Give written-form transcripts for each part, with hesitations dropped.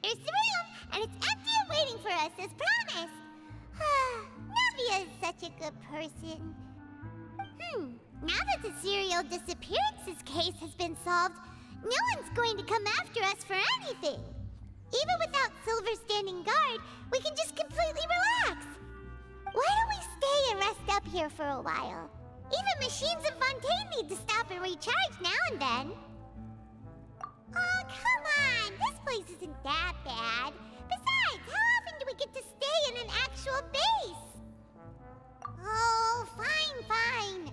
Here's the room, and it's empty and waiting for us, as promised. Neuvillette is such a good person. Now that the serial disappearances case has been solved, no one's going to come after us for anything. Even without Silver standing guard, we can just completely relax. Why don't we stay and rest up here for a while? Even machines in Fontaine need to stop and recharge now and then. Oh, come on! This place isn't that bad. Besides, how often do we get to stay in an actual base? Oh, fine.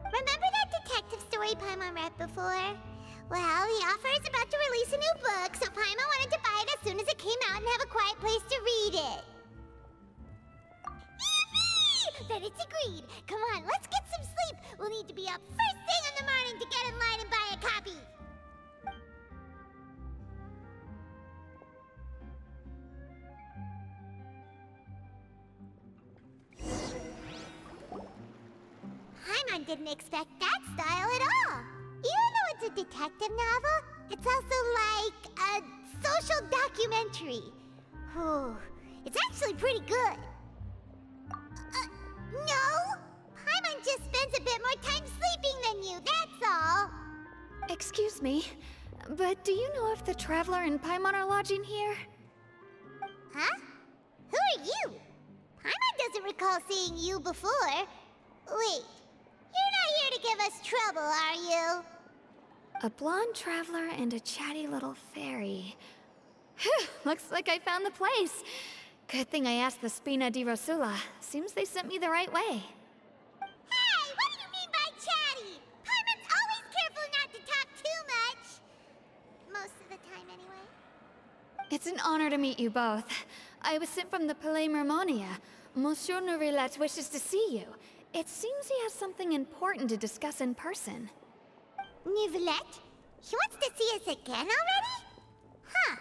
Remember that detective story Paimon read before? Well, the author is about to release a new book, so Paimon wanted to buy it as soon as it came out and have a quiet place to read it. Yippee! Then it's agreed. Come on, let's get some sleep. We'll need to be up first thing in the morning to get in line and buy a copy. Paimon didn't expect that style at all. Even though it's a detective novel, it's also like a social documentary. It's actually pretty good. No! Paimon just spends a bit more time sleeping than you, that's all. Excuse me, but do you know if the Traveler and Paimon are lodging here? Huh? Who are you? Paimon doesn't recall seeing you before. Wait, you're not here to give us trouble, are you? A blonde traveler and a chatty little fairy. Phew, looks like I found the place. Good thing I asked the Spina di Rosula. Seems they sent me the right way. Hey, what do you mean by chatty? Paimon's always careful not to talk too much. Most of the time, anyway. It's an honor to meet you both. I was sent from the Palais Mermonia. Monsieur Neuvillette wishes to see you. It seems he has something important to discuss in person. Neuvillette? He wants to see us again already? Huh.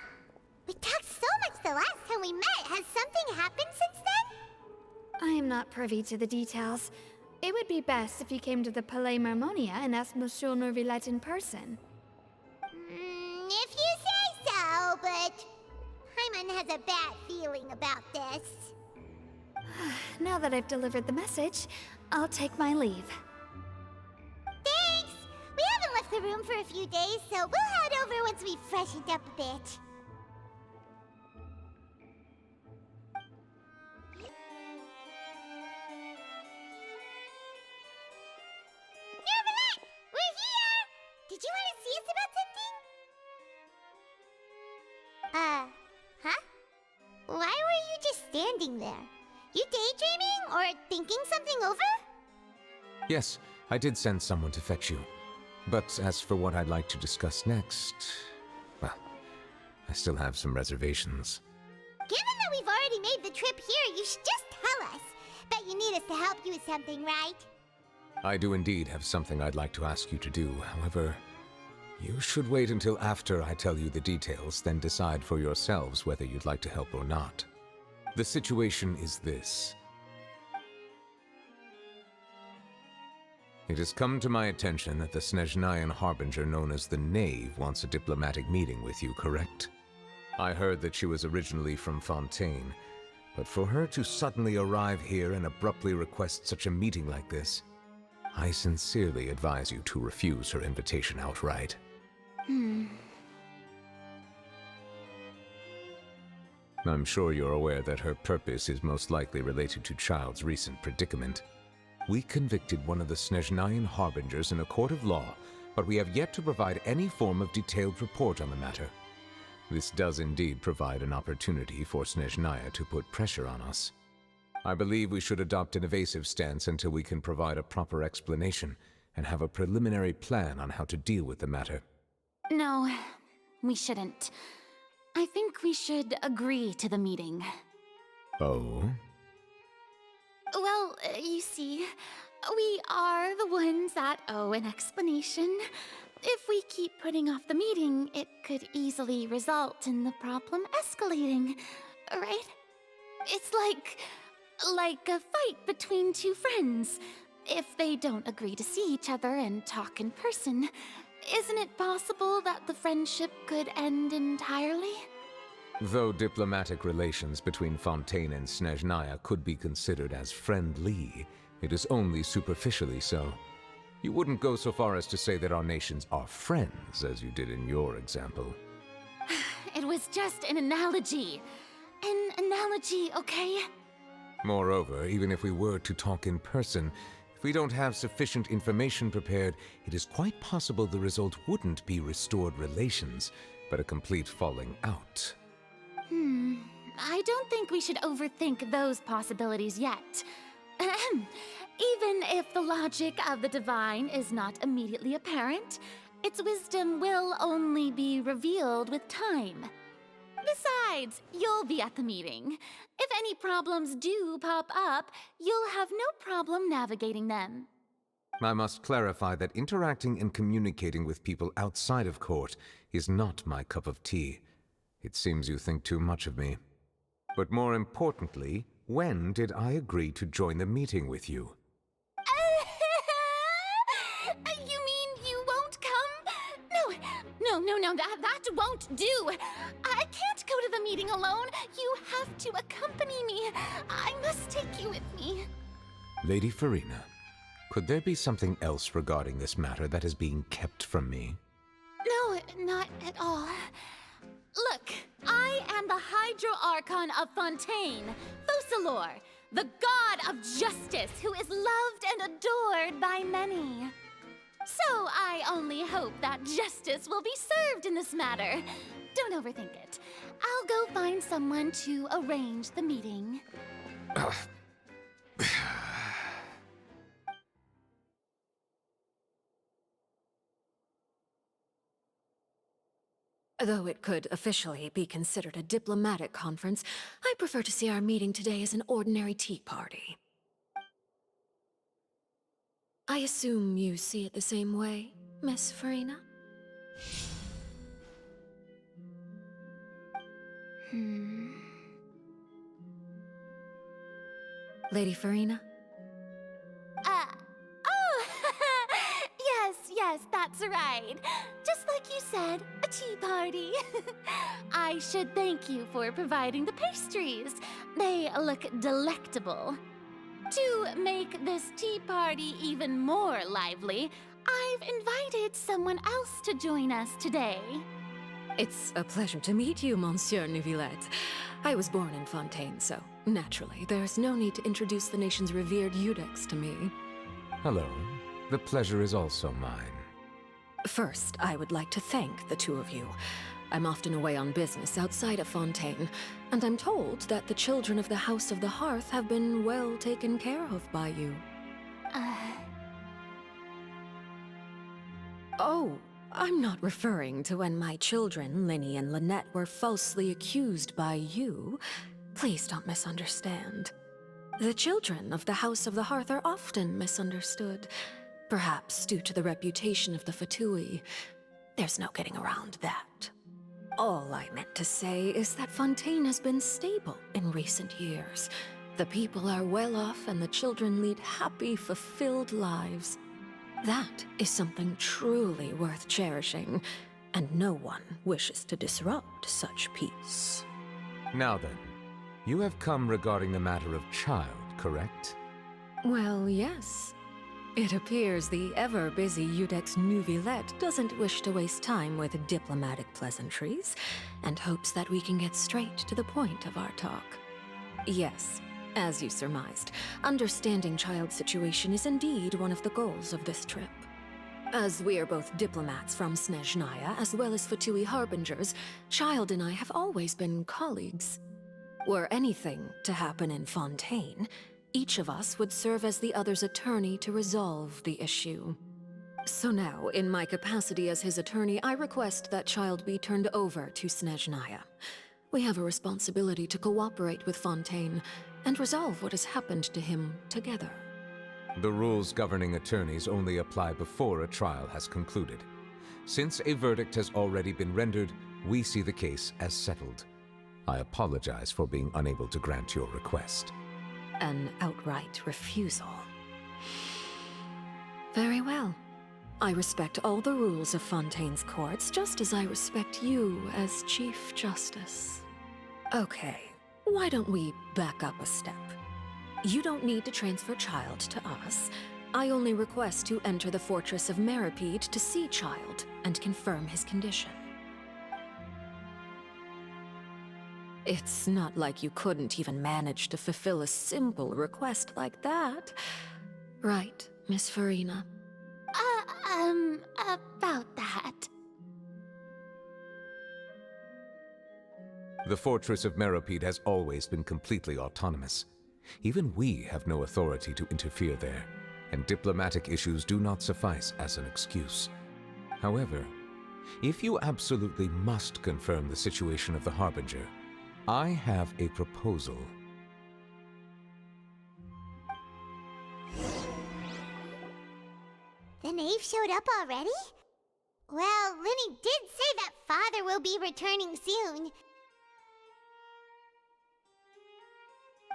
We talked so much the last time we met. Has something happened since then? I am not privy to the details. It would be best if you came to the Palais Mermonia and asked Monsieur Neuvillette in person. If you say so, but Paimon has a bad feeling about this. Now that I've delivered the message, I'll take my leave. Thanks! We haven't left the room for a few days, so we'll head over once we've freshened up a bit. Neuvillette! We're here! Did you want to see us about something? Huh? Why were you just standing there? You daydreaming or thinking something over? Yes, I did send someone to fetch you. But as for what I'd like to discuss next, well, I still have some reservations. Given that we've already made the trip here, you should just tell us. Bet you need us to help you with something, right? I do indeed have something I'd like to ask you to do. However, you should wait until after I tell you the details, then decide for yourselves whether you'd like to help or not. The situation is this. It has come to my attention that the Snezhnayan harbinger known as the Knave wants a diplomatic meeting with you, correct? I heard that she was originally from Fontaine, but for her to suddenly arrive here and abruptly request such a meeting like this, I sincerely advise you to refuse her invitation outright. I'm sure you're aware that her purpose is most likely related to Childe's recent predicament. We convicted one of the Snezhnayan harbingers in a court of law, but we have yet to provide any form of detailed report on the matter. This does indeed provide an opportunity for Snezhnaya to put pressure on us. I believe we should adopt an evasive stance until we can provide a proper explanation and have a preliminary plan on how to deal with the matter. No, we shouldn't. I think we should agree to the meeting. Oh? Well, you see, we are the ones that owe an explanation. If we keep putting off the meeting, it could easily result in the problem escalating, right? It's like a fight between two friends. If they don't agree to see each other and talk in person, isn't it possible that the friendship could end entirely? Though diplomatic relations between Fontaine and Snezhnaya could be considered as friendly, it is only superficially so. You wouldn't go so far as to say that our nations are friends, as you did in your example. It was just an analogy. An analogy, okay? Moreover, even if we were to talk in person, if we don't have sufficient information prepared, it is quite possible the result wouldn't be restored relations, but a complete falling out. I don't think we should overthink those possibilities yet. Ahem. Even if the logic of the divine is not immediately apparent, its wisdom will only be revealed with time. Besides, you'll be at the meeting. If any problems do pop up, you'll have no problem navigating them. I must clarify that interacting and communicating with people outside of court is not my cup of tea. It seems you think too much of me. But more importantly, when did I agree to join the meeting with you? You mean you won't come? No, that won't do. I can't go to the meeting alone. You have to accompany me. I must take you with me. Lady Farina, could there be something else regarding this matter that is being kept from me? No, not at all. Look, I am the Hydro-Archon of Fontaine, Focalor, the god of justice who is loved and adored by many. So I only hope that justice will be served in this matter. Don't overthink it. I'll go find someone to arrange the meeting. Though it could officially be considered a diplomatic conference, I prefer to see our meeting today as an ordinary tea party. I assume you see it the same way, Miss Farina? Lady Farina? Yes, that's right. Just like you said, a tea party. I should thank you for providing the pastries. They look delectable. To make this tea party even more lively, I've invited someone else to join us today. It's a pleasure to meet you, Monsieur Neuvillette. I was born in Fontaine, so naturally, there's no need to introduce the nation's revered Eudex to me. Hello. The pleasure is also mine. First, I would like to thank the two of you. I'm often away on business outside of Fontaine, and I'm told that the children of the House of the Hearth have been well taken care of by you. Oh, I'm not referring to when my children, Linny and Lynette, were falsely accused by you. Please don't misunderstand. The children of the House of the Hearth are often misunderstood. Perhaps due to the reputation of the Fatui. There's no getting around that. All I meant to say is that Fontaine has been stable in recent years. The people are well off and the children lead happy, fulfilled lives. That is something truly worth cherishing, and no one wishes to disrupt such peace. Now then, you have come regarding the matter of Childe, correct? Well, yes. It appears the ever-busy Eudex Neuvillette doesn't wish to waste time with diplomatic pleasantries, and hopes that we can get straight to the point of our talk. Yes, as you surmised, understanding Childe's situation is indeed one of the goals of this trip. As we are both diplomats from Snezhnaya, as well as Fatui harbingers, Childe and I have always been colleagues. Were anything to happen in Fontaine, each of us would serve as the other's attorney to resolve the issue. So now, in my capacity as his attorney, I request that Childe be turned over to Snezhnaya. We have a responsibility to cooperate with Fontaine and resolve what has happened to him together. The rules governing attorneys only apply before a trial has concluded. Since a verdict has already been rendered, we see the case as settled. I apologize for being unable to grant your request. An outright refusal. Very well. I respect all the rules of Fontaine's courts, just as I respect you as Chief Justice. Okay, why don't we back up a step? You don't need to transfer Childe to us. I only request to enter the Fortress of Meripede to see Childe and confirm his condition. It's not like you couldn't even manage to fulfill a simple request like that. Right, Miss Farina? About that. The Fortress of Meripede has always been completely autonomous. Even we have no authority to interfere there, and diplomatic issues do not suffice as an excuse. However, if you absolutely must confirm the situation of the Harbinger, I have a proposal. The knave showed up already? Well, Lenny did say that Father will be returning soon.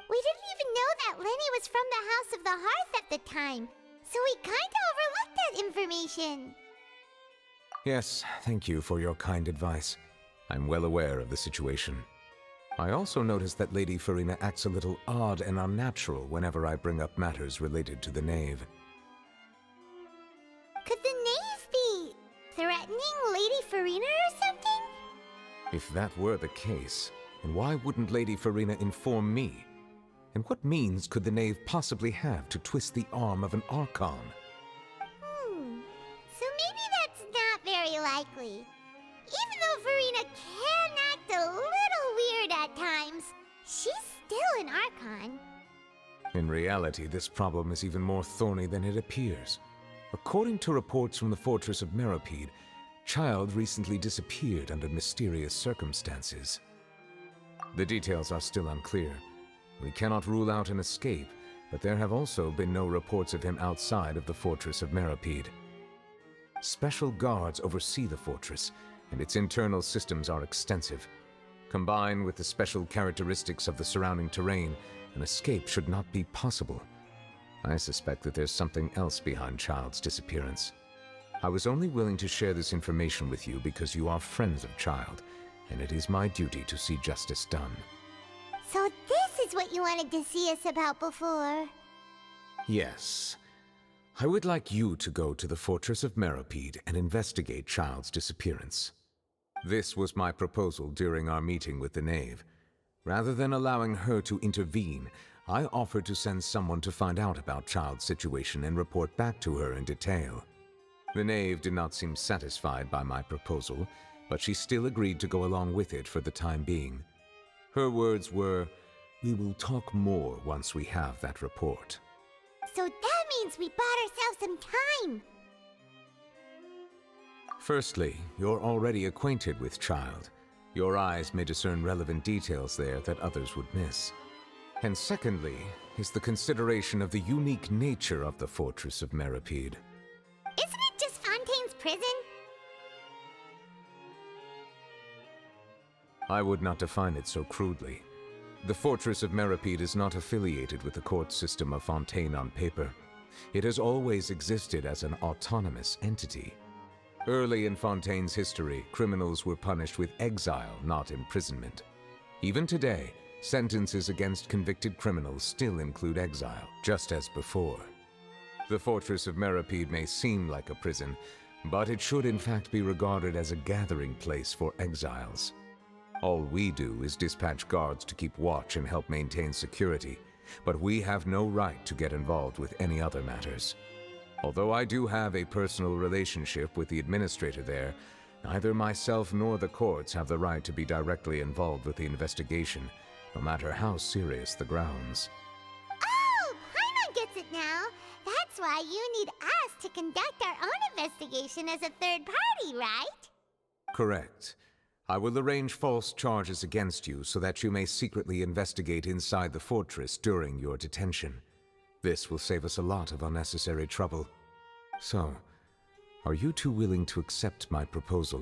We didn't even know that Lenny was from the House of the Hearth at the time, so we kinda overlooked that information. Yes, thank you for your kind advice. I'm well aware of the situation. I also noticed that Lady Farina acts a little odd and unnatural whenever I bring up matters related to the knave. Could the knave be threatening Lady Farina or something? If that were the case, then why wouldn't Lady Farina inform me? And what means could the knave possibly have to twist the arm of an Archon? So maybe that's not very likely. Even though Farina can act a little weird at times, she's still an Archon. In reality, this problem is even more thorny than it appears. According to reports from the Fortress of Meripede, Childe recently disappeared under mysterious circumstances. The details are still unclear. We cannot rule out an escape, but there have also been no reports of him outside of the Fortress of Meripede. Special guards oversee the fortress, and its internal systems are extensive. Combined with the special characteristics of the surrounding terrain, an escape should not be possible. I suspect that there's something else behind Childe's disappearance. I was only willing to share this information with you because you are friends of Childe, and it is my duty to see justice done. So this is what you wanted to see us about before. Yes. I would like you to go to the Fortress of Meripede and investigate Childe's disappearance. This was my proposal during our meeting with the knave. Rather than allowing her to intervene, I offered to send someone to find out about Childe's situation and report back to her in detail. The knave did not seem satisfied by my proposal, but she still agreed to go along with it for the time being. Her words were, "We will talk more once we have that report." So that means we bought ourselves some time. Firstly, you're already acquainted with Childe. Your eyes may discern relevant details there that others would miss. And secondly, is the consideration of the unique nature of the Fortress of Meripede. Isn't it just Fontaine's prison? I would not define it so crudely. The Fortress of Meripede is not affiliated with the court system of Fontaine on paper. It has always existed as an autonomous entity. Early in Fontaine's history, criminals were punished with exile, not imprisonment. Even today, sentences against convicted criminals still include exile, just as before. The Fortress of Meripede may seem like a prison, but it should in fact be regarded as a gathering place for exiles. All we do is dispatch guards to keep watch and help maintain security, but we have no right to get involved with any other matters. Although I do have a personal relationship with the administrator there, neither myself nor the courts have the right to be directly involved with the investigation, no matter how serious the grounds. Oh, Paimon gets it now. That's why you need us to conduct our own investigation as a third party, right? Correct. I will arrange false charges against you so that you may secretly investigate inside the fortress during your detention. This will save us a lot of unnecessary trouble. So, are you two willing to accept my proposal?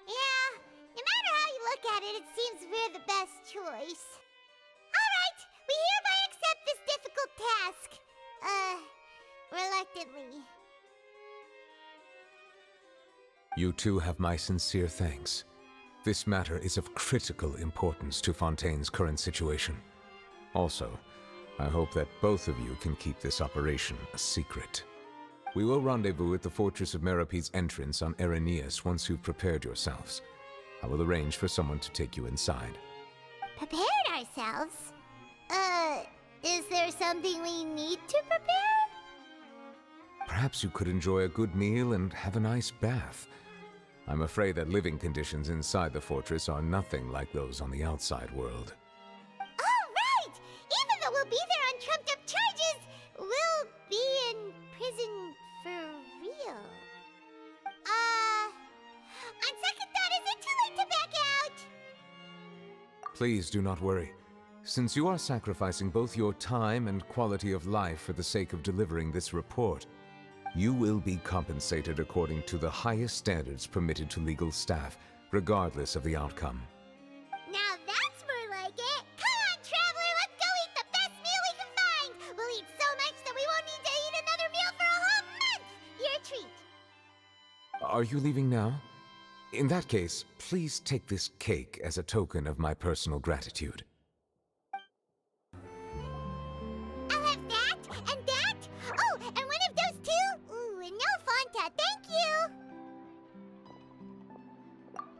Yeah, no matter how you look at it, it seems we're the best choice. Alright, we hereby accept this difficult task. Reluctantly. You too have my sincere thanks. This matter is of critical importance to Fontaine's current situation. Also, I hope that both of you can keep this operation a secret. We will rendezvous at the Fortress of Meropede's entrance on Erinius once you've prepared yourselves. I will arrange for someone to take you inside. Prepared ourselves? Is there something we need to prepare? Perhaps you could enjoy a good meal and have a nice bath. I'm afraid that living conditions inside the fortress are nothing like those on the outside world. All right! Even though we'll be there on trumped-up charges, we'll be in prison for real. On second thought, is it too late to back out? Please do not worry. Since you are sacrificing both your time and quality of life for the sake of delivering this report, you will be compensated according to the highest standards permitted to legal staff, regardless of the outcome. Now that's more like it! Come on, Traveler, let's go eat the best meal we can find! We'll eat so much that we won't need to eat another meal for a whole month! Your treat! Are you leaving now? In that case, please take this cake as a token of my personal gratitude. I'll have that, and that! Oh, and one of those too! Ooh, and no Fanta, thank you!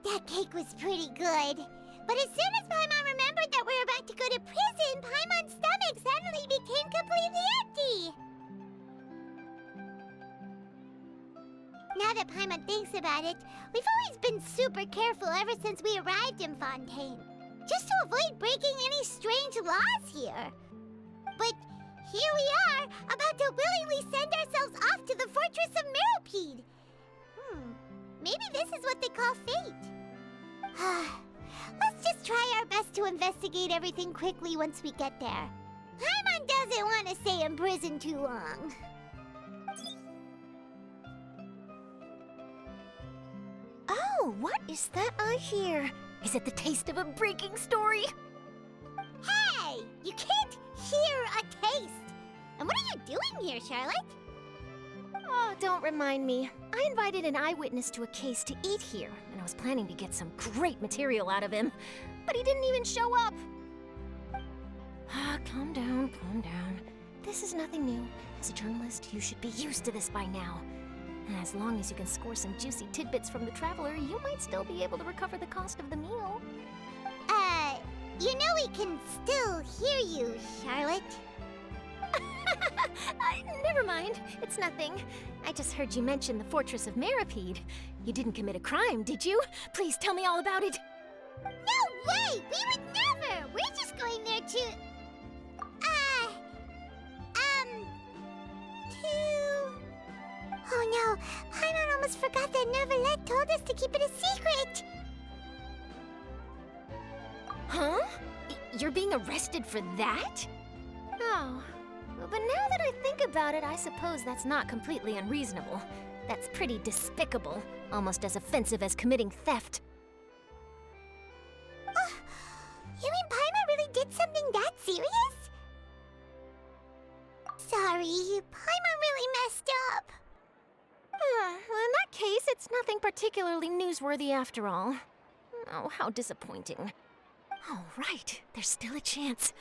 That cake was pretty good. But as soon as Paimon remembered that we were about to go to prison, Paimon's stomach suddenly became completely empty! Now that Paimon thinks about it, we've always been super careful ever since we arrived in Fontaine. Just to avoid breaking any strange laws here. But here we are, about to willingly send ourselves off to the Fortress of Meropede. Maybe this is what they call fate. Let's just try our best to investigate everything quickly once we get there. Paimon doesn't want to stay in prison too long. Oh, what is that I hear? Is it the taste of a breaking story? Hey! You can't hear a taste! And what are you doing here, Charlotte? Oh, don't remind me. I invited an eyewitness to a case to eat here, and I was planning to get some great material out of him. But he didn't even show up. Calm down, calm down. This is nothing new. As a journalist, you should be used to this by now. And as long as you can score some juicy tidbits from the Traveler, you might still be able to recover the cost of the meal. You know we can still hear you, Charlotte. Never mind. It's nothing. I just heard you mention the Fortress of Meropede. You didn't commit a crime, did you? Please tell me all about it. No way! We would never! We're just going there to... Oh no! Paimon almost forgot that Neuvillette told us to keep it a secret! Huh? You're being arrested for that? Oh. But now that I think about it, I suppose that's not completely unreasonable. That's pretty despicable. Almost as offensive as committing theft. You mean Paimon really did something that serious? Sorry, Paimon really messed up. Well, in that case, it's nothing particularly newsworthy after all. Oh, how disappointing. All right, there's still a chance.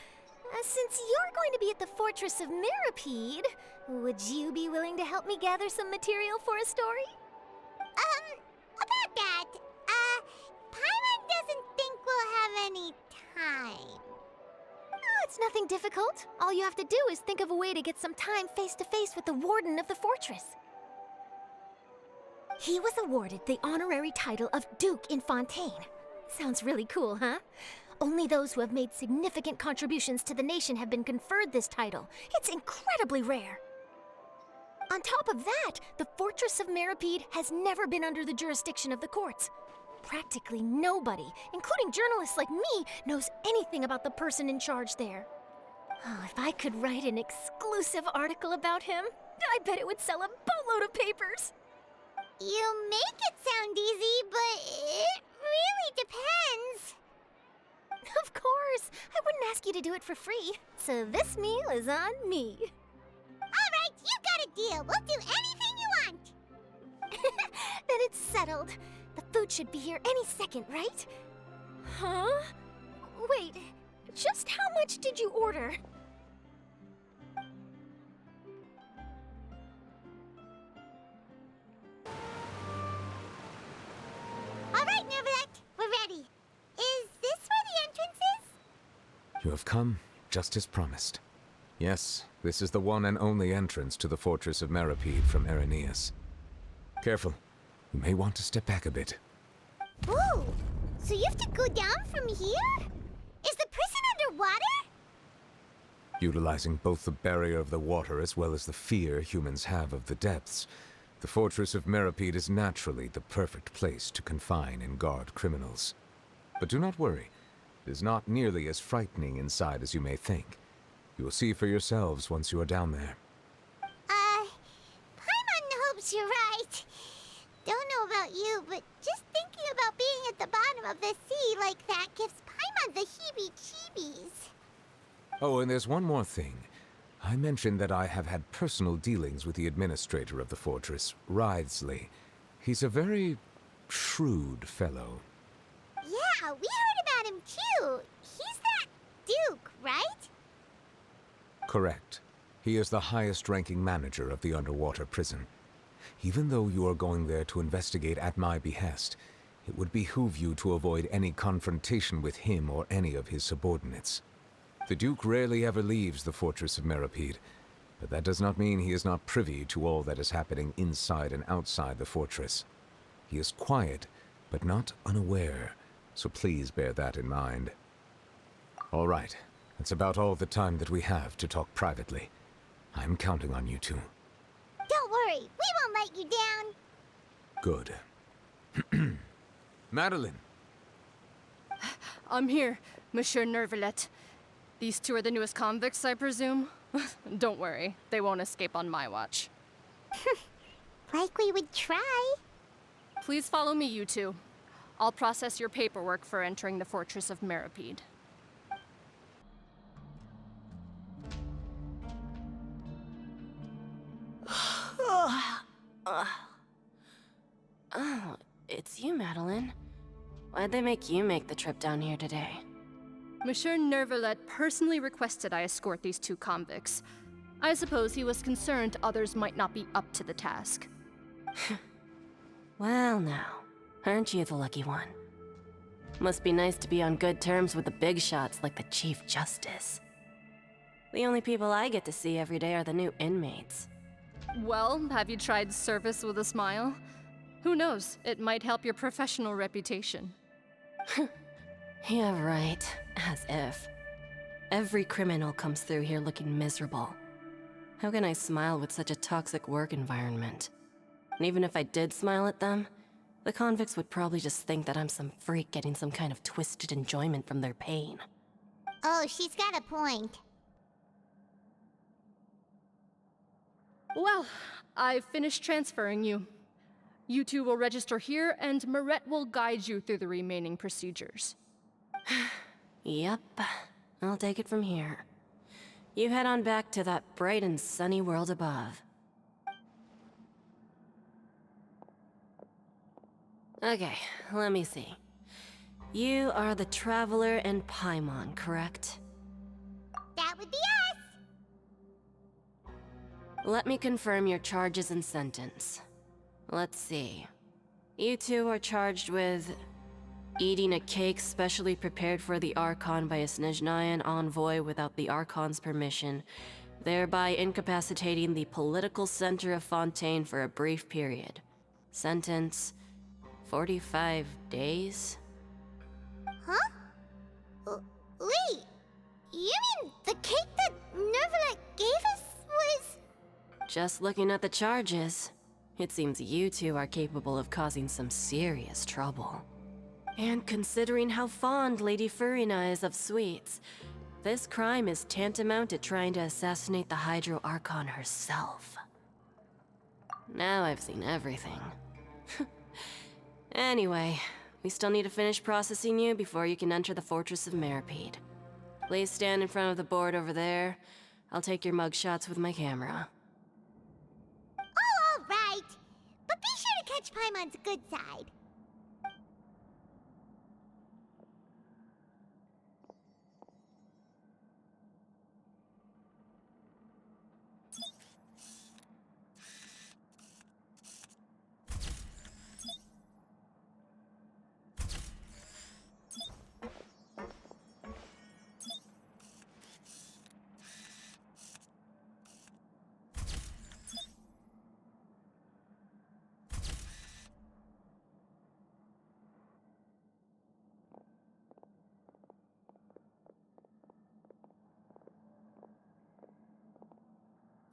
Since you're going to be at the Fortress of Meropede, would you be willing to help me gather some material for a story? About that, Paimon doesn't think we'll have any time. Oh, it's nothing difficult. All you have to do is think of a way to get some time face-to-face with the warden of the fortress. He was awarded the honorary title of Duke in Fontaine. Sounds really cool, huh? Only those who have made significant contributions to the nation have been conferred this title. It's incredibly rare. On top of that, the Fortress of Meropede has never been under the jurisdiction of the courts. Practically nobody, including journalists like me, knows anything about the person in charge there. Oh, if I could write an exclusive article about him, I bet it would sell a boatload of papers. You make it sound easy, but it really depends. Of course. I wouldn't ask you to do it for free. So this meal is on me. All right, you got a deal. We'll do anything you want. Then it's settled. settled. The food should be here any second, right? Huh? Wait, just how much did you order? All right, Neuvillette, we're ready. Is this where the entrance is? You have come just as promised. Yes, this is the one and only entrance to the fortress of Meripede from Irenaeus. Careful. You may want to step back a bit. Ooh, so you have to go down from here? Is the prison underwater? Utilizing both the barrier of the water as well as the fear humans have of the depths, the fortress of Meripede is naturally the perfect place to confine and guard criminals. But do not worry. It is not nearly as frightening inside as you may think. You will see for yourselves once you are down there. Paimon hopes you're right. Don't know about you, but just thinking about being at the bottom of the sea like that gives Paimon the heebie-jeebies. Oh, and there's one more thing. I mentioned that I have had personal dealings with the administrator of the fortress, Writhsley. He's a very shrewd fellow. Yeah, we heard about him too. He's that Duke, right? Correct. He is the highest-ranking manager of the underwater prison. Even though you are going there to investigate at my behest, it would behoove you to avoid any confrontation with him or any of his subordinates. The Duke rarely ever leaves the fortress of Meripede, but that does not mean he is not privy to all that is happening inside and outside the fortress. He is quiet, but not unaware, so please bear that in mind. All right, that's about all the time that we have to talk privately. I'm counting on you two. Don't worry, we won't let you down. Good. Madeline! I'm here, Monsieur Neuvillette. These two are the newest convicts, I presume? Don't worry, they won't escape on my watch. Like we would try. Please follow me, you two. I'll process your paperwork for entering the fortress of Meripede. Oh, it's you, Madeline. Why'd they make you make the trip down here today? Monsieur Neuvillette personally requested I escort these two convicts. I suppose he was concerned others might not be up to the task. Well now, aren't you the lucky one? Must be nice to be on good terms with the big shots like the Chief Justice. The only people I get to see every day are the new inmates. Well, have you tried service with a smile? Who knows, it might help your professional reputation. Yeah, right. As if. Every criminal comes through here looking miserable. How can I smile with such a toxic work environment? And even if I did smile at them, the convicts would probably just think that I'm some freak getting some kind of twisted enjoyment from their pain. Oh, she's got a point. Well, I've finished transferring you. You two will register here, and Mirette will guide you through the remaining procedures. Yep, I'll take it from here. You head on back to that bright and sunny world above. Okay, let me see. You are the Traveler and Paimon, correct? That would be us. Let me confirm your charges and sentence. Let's see. You two are charged with eating a cake specially prepared for the Archon by a Snezhnayan envoy without the Archon's permission, thereby incapacitating the political center of Fontaine for a brief period. Sentence: 45 days? Huh? Wait, you mean the cake that Neuvillette gave us was... Just looking at the charges, it seems you two are capable of causing some serious trouble. And considering how fond Lady Furina is of sweets, this crime is tantamount to trying to assassinate the Hydro Archon herself. Now I've seen everything. Anyway, we still need to finish processing you before you can enter the Fortress of Meripede. Please stand in front of the board over there. I'll take your mugshots with my camera. Oh, all right. But be sure to catch Paimon Paimon's good side.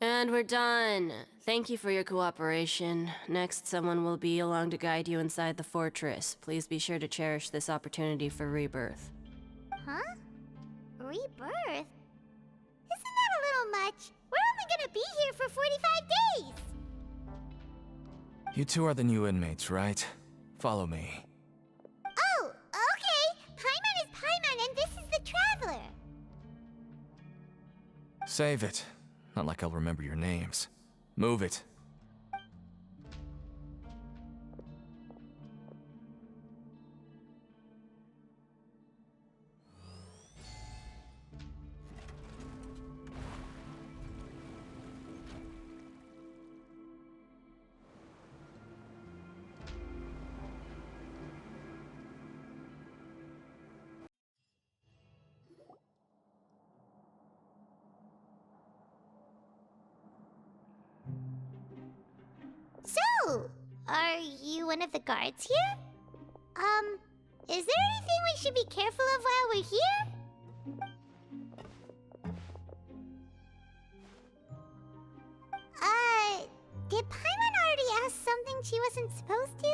And we're done. Thank you for your cooperation. Next, someone will be along to guide you inside the fortress. Please be sure to cherish this opportunity for rebirth. Huh? Rebirth? Isn't that a little much? We're only gonna be here for 45 days! You two are the new inmates, right? Follow me. Oh, okay! Paimon is Paimon and this is the Traveler! Save it. Not like I'll remember your names. Move it. So, are you one of the guards here? Is there anything we should be careful of while we're here? Did Paimon already ask something she wasn't supposed to?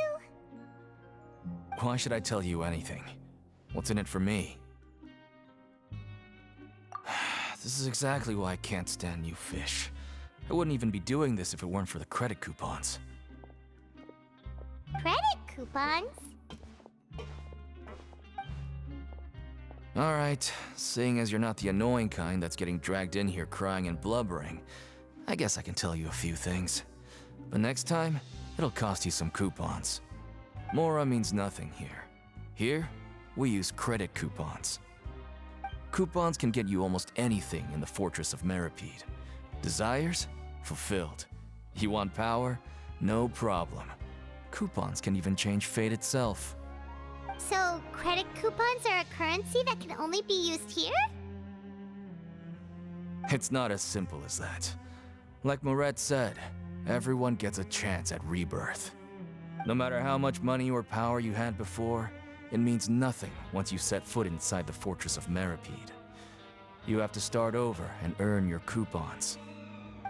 Why should I tell you anything? What's in it for me? This is exactly why I can't stand you fish. I wouldn't even be doing this if it weren't for the credit coupons. Credit coupons? Alright, seeing as you're not the annoying kind that's getting dragged in here crying and blubbering, I guess I can tell you a few things. But next time, it'll cost you some coupons. Mora means nothing here. Here, we use credit coupons. Coupons can get you almost anything in the Fortress of Meripede. Desires? Fulfilled. You want power? No problem. Coupons can even change fate itself. So, credit coupons are a currency that can only be used here? It's not as simple as that. Like Moret said, everyone gets a chance at rebirth. No matter how much money or power you had before, it means nothing once you set foot inside the Fortress of Meripede. You have to start over and earn your coupons.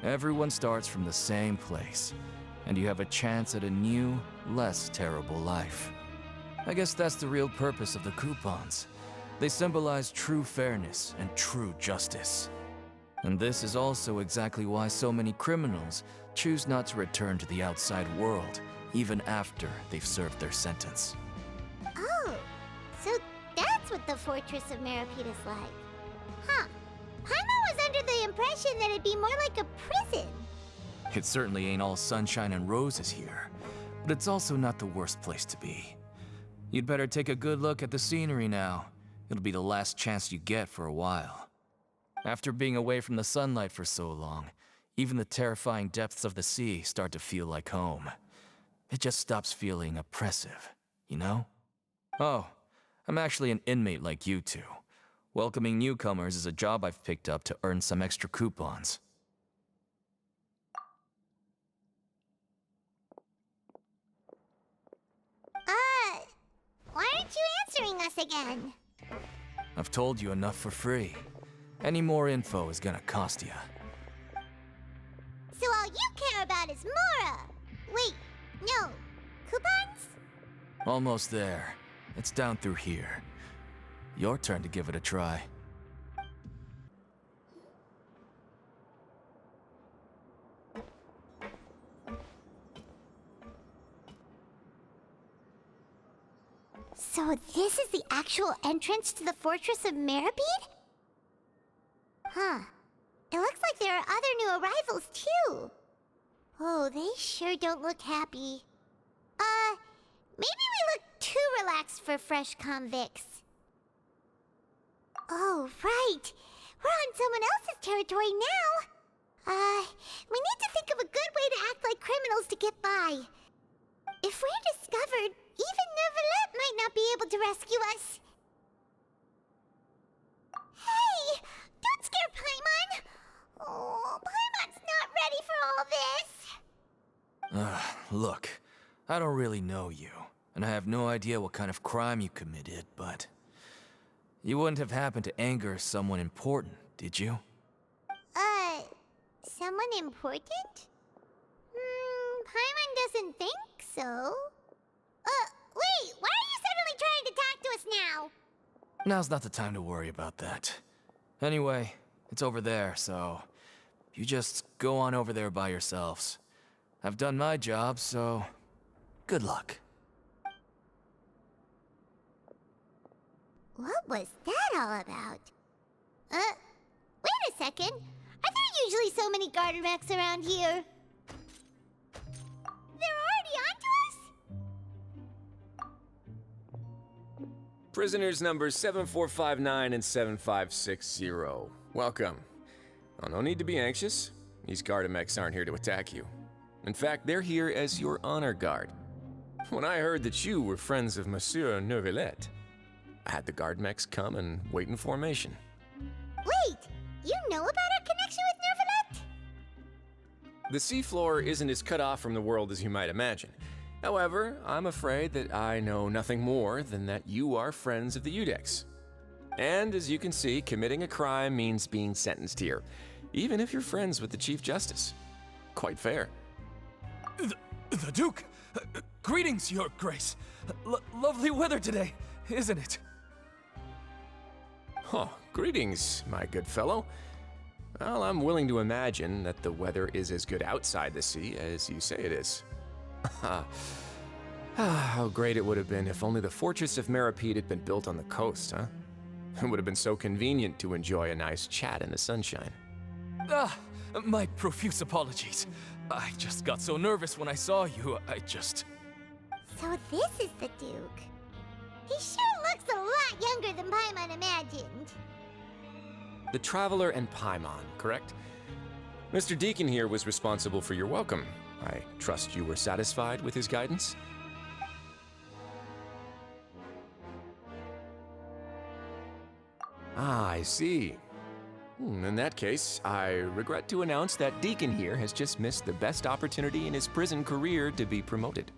Everyone starts from the same place, and you have a chance at a new, less terrible life. I guess that's the real purpose of the coupons. They symbolize true fairness and true justice. And this is also exactly why so many criminals choose not to return to the outside world, even after they've served their sentence. Oh, so that's what the Fortress of Meripede is like. Huh. Paimon was under the impression that it'd be more like a prison. It certainly ain't all sunshine and roses here, but it's also not the worst place to be. You'd better take a good look at the scenery now. It'll be the last chance you get for a while. After being away from the sunlight for so long, even the terrifying depths of the sea start to feel like home. It just stops feeling oppressive, you know? Oh, I'm actually an inmate like you two. Welcoming newcomers is a job I've picked up to earn some extra coupons. Why aren't you answering us again? I've told you enough for free. Any more info is gonna cost you. So all you care about is Mora! Wait, no. Coupons? Almost there. It's down through here. Your turn to give it a try. So this is the actual entrance to the Fortress of Meripede? Huh. It looks like there are other new arrivals too. Oh, they sure don't look happy. checks for fresh convicts. Oh, right. We're on someone else's territory now. We need to think of a good way to act like criminals to get by. If we're discovered, even Neuvillette might not be able to rescue us. Hey! Don't scare Paimon! Oh, Paimon's not ready for all this! Look, I don't really know you, and I have no idea what kind of crime you committed, but... You wouldn't have happened to anger someone important, did you? Someone important? Paimon doesn't think so. Wait, why are you suddenly trying to talk to us now? Now's not the time to worry about that. Anyway, it's over there, so... You just go on over there by yourselves. I've done my job, so... Good luck. What was that all about? Wait a second. Are there usually so many garter mechs around here? They're already onto us? Prisoners numbers 7459 and 7560. Welcome. Oh, no need to be anxious. These Gardamex aren't here to attack you. In fact, they're here as your honor guard. When I heard that you were friends of Monsieur Neuvillette, I had the Gardamex come and wait in formation. Wait! You know about our connection with Neuvillette? The seafloor isn't as cut off from the world as you might imagine. However, I'm afraid that I know nothing more than that you are friends of the Udex. And as you can see, committing a crime means being sentenced here, even if you're friends with the Chief Justice. Quite fair. The Duke! Greetings, Your Grace! Lovely weather today, isn't it? Oh, greetings, my good fellow. Well, I'm willing to imagine that the weather is as good outside the sea as you say it is. How great it would have been if only the Fortress of Meripede had been built on the coast, huh? It would have been so convenient to enjoy a nice chat in the sunshine. My profuse apologies. I just got so nervous when I saw you, So this is the Duke. He sure looks a lot younger than Paimon imagined. The Traveler and Paimon, correct? Mr. Deacon here was responsible for your welcome. I trust you were satisfied with his guidance? Ah, I see. In that case, I regret to announce that Deacon here has just missed the best opportunity in his prison career to be promoted.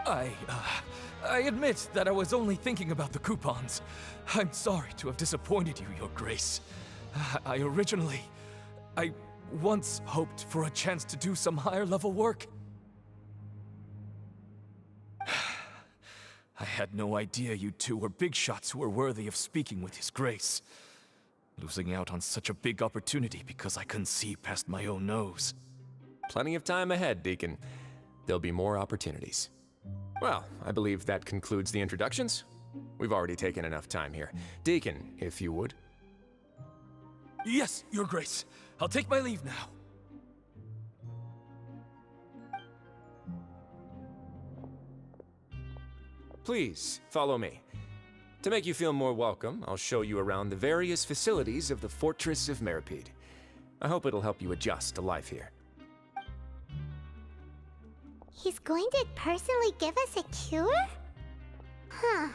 I admit that I was only thinking about the coupons. I'm sorry to have disappointed you, Your Grace. I once hoped for a chance to do some higher-level work. I had no idea you two were big shots who were worthy of speaking with His Grace. Losing out on such a big opportunity because I couldn't see past my own nose. Plenty of time ahead, Deacon. There'll be more opportunities. Well, I believe that concludes the introductions. We've already taken enough time here. Deacon, if you would. Yes, Your Grace. I'll take my leave now. Please, follow me. To make you feel more welcome, I'll show you around the various facilities of the Fortress of Meripede. I hope it'll help you adjust to life here. He's going to personally give us a cure? Huh.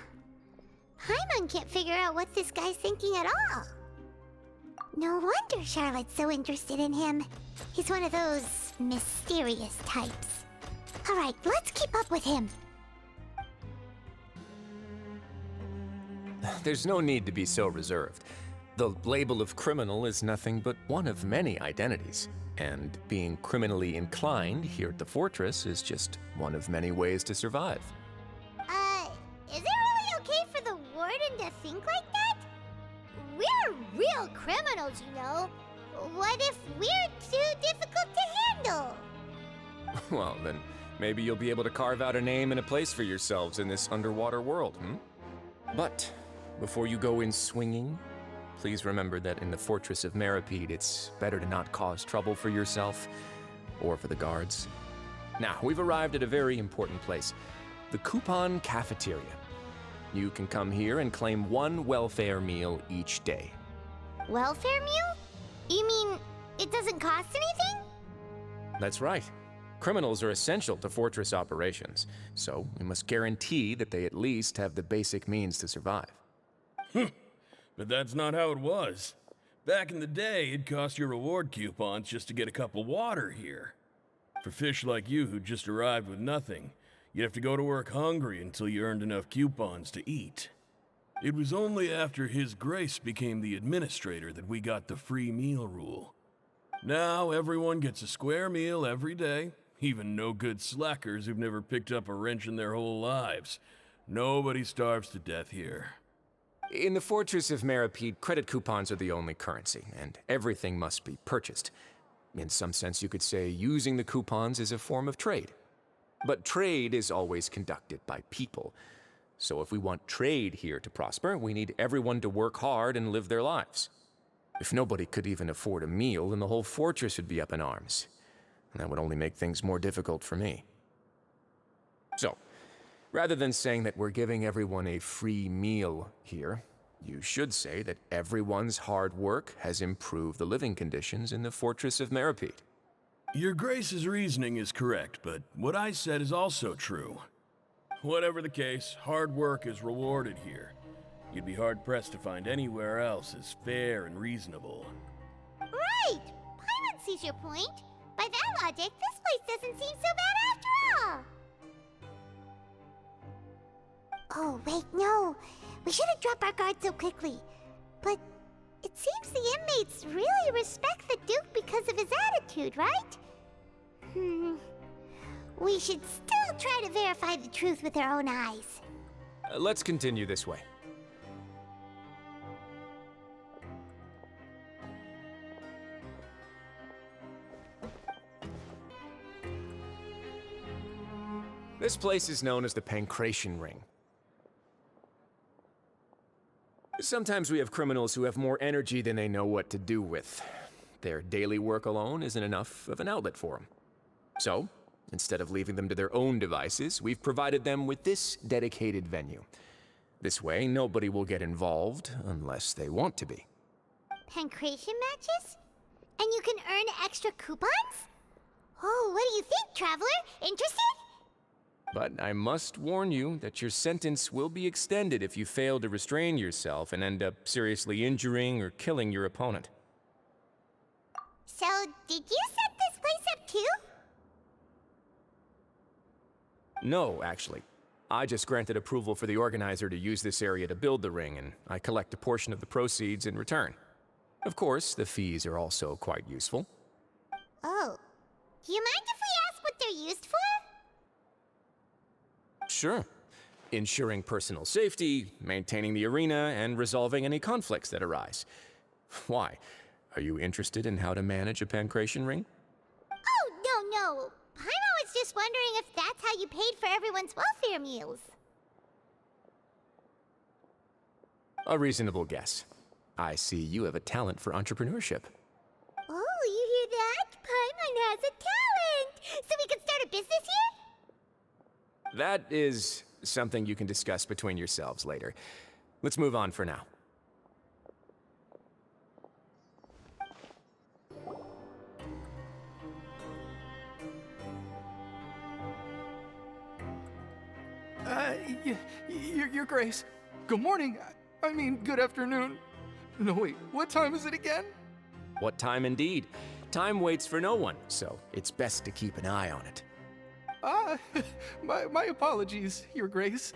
Paimon can't figure out what this guy's thinking at all. No wonder Charlotte's so interested in him. He's one of those mysterious types. Alright, let's keep up with him. There's no need to be so reserved. The label of criminal is nothing but one of many identities. And being criminally inclined here at the Fortress is just one of many ways to survive. Is it really okay for the Warden to think like that? We're real criminals, you know. What if we're too difficult to handle? Well, then maybe you'll be able to carve out a name and a place for yourselves in this underwater world, But before you go in swinging, please remember that in the Fortress of Meripede, it's better to not cause trouble for yourself or for the guards. Now, we've arrived at a very important place. the Coupon Cafeteria. You can come here and claim one welfare meal each day. Welfare meal? You mean it doesn't cost anything? That's right. Criminals are essential to Fortress operations, so we must guarantee that they at least have the basic means to survive. But that's not how it was. Back in the day, it cost your reward coupons just to get a cup of water here. For fish like you who just arrived with nothing, you'd have to go to work hungry until you earned enough coupons to eat. It was only after His Grace became the administrator that we got the free meal rule. Now everyone gets a square meal every day, even no-good slackers who've never picked up a wrench in their whole lives. Nobody starves to death here. In the Fortress of Meripede, credit coupons are the only currency, and everything must be purchased. In some sense, you could say using the coupons is a form of trade. But trade is always conducted by people. So if we want trade here to prosper, we need everyone to work hard and live their lives. If nobody could even afford a meal, then the whole fortress would be up in arms. And that would only make things more difficult for me. So, rather than saying that we're giving everyone a free meal here, you should say that everyone's hard work has improved the living conditions in the Fortress of Meripede. Your Grace's reasoning is correct, but what I said is also true. Whatever the case, hard work is rewarded here. You'd be hard-pressed to find anywhere else as fair and reasonable. Right! Paimon sees your point. By that logic, this place doesn't seem so bad after all. Oh, wait, no. We shouldn't drop our guard so quickly. But it seems the inmates really respect the Duke because of his attitude, right? We should still try to verify the truth with our own eyes. Let's continue this way. This place is known as the Pancration Ring. Sometimes we have criminals who have more energy than they know what to do with. Their daily work alone isn't enough of an outlet for them. So, instead of leaving them to their own devices, we've provided them with this dedicated venue. This way, nobody will get involved unless they want to be. Pancration matches? And you can earn extra coupons? Oh, what do you think, Traveler? Interested? But I must warn you that your sentence will be extended if you fail to restrain yourself and end up seriously injuring or killing your opponent. So, did you set this place up too? No, actually. I just granted approval for the organizer to use this area to build the ring, and I collect a portion of the proceeds in return. Of course, the fees are also quite useful. Oh. Do you mind if we ask what they're used for? Sure. Ensuring personal safety, maintaining the arena, and resolving any conflicts that arise. Why? Are you interested in how to manage a pancration ring? Oh, no. Paimon was just wondering if that's how you paid for everyone's welfare meals. A reasonable guess. I see you have a talent for entrepreneurship. Oh, you hear that? Paimon has a talent! So we could start a business here? That is something you can discuss between yourselves later. Let's move on for now. Your Grace. Good morning. I mean, good afternoon. No, wait, what time is it again? What time indeed? Time waits for no one, so it's best to keep an eye on it. My apologies, Your Grace.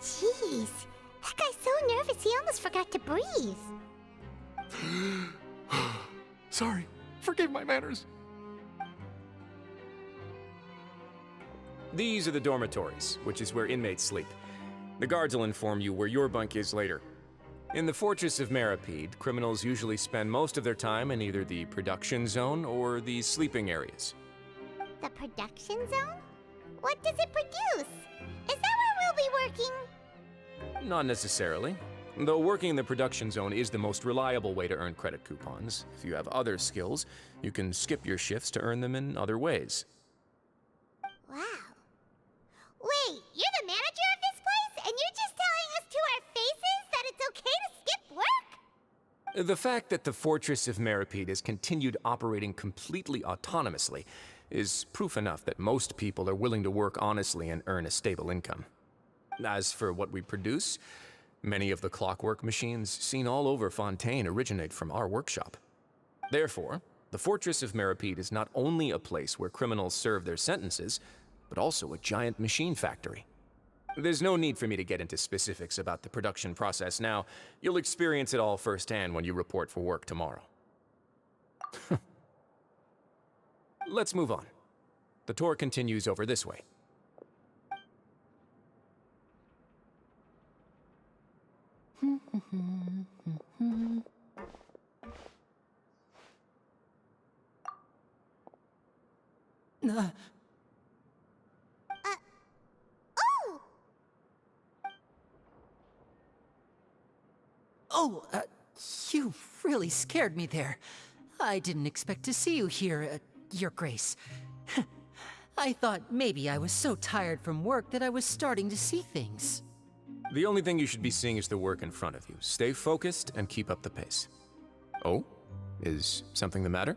Jeez, that guy's so nervous he almost forgot to breathe. Sorry, forgive my manners. These are the dormitories, which is where inmates sleep. The guards will inform you where your bunk is later. In the Fortress of Meripede, criminals usually spend most of their time in either the production zone or the sleeping areas. The production zone? What does it produce? Is that where we'll be working? Not necessarily. Though working in the production zone is the most reliable way to earn credit coupons. If you have other skills, you can skip your shifts to earn them in other ways. Wow. Wait, you're the manager of this place, and you're just telling us to our faces that it's okay to skip work? The fact that the Fortress of Meripede has continued operating completely autonomously is proof enough that most people are willing to work honestly and earn a stable income. As for what we produce, many of the clockwork machines seen all over Fontaine originate from our workshop. Therefore, the Fortress of Meripede is not only a place where criminals serve their sentences, but also a giant machine factory. There's no need for me to get into specifics about the production process now. You'll experience it all firsthand when you report for work tomorrow. Let's move on. The tour continues over this way. Oh, you really scared me there. I didn't expect to see you here, Your Grace. I thought maybe I was so tired from work that I was starting to see things. The only thing you should be seeing is the work in front of you. Stay focused and keep up the pace. Oh? Is something the matter?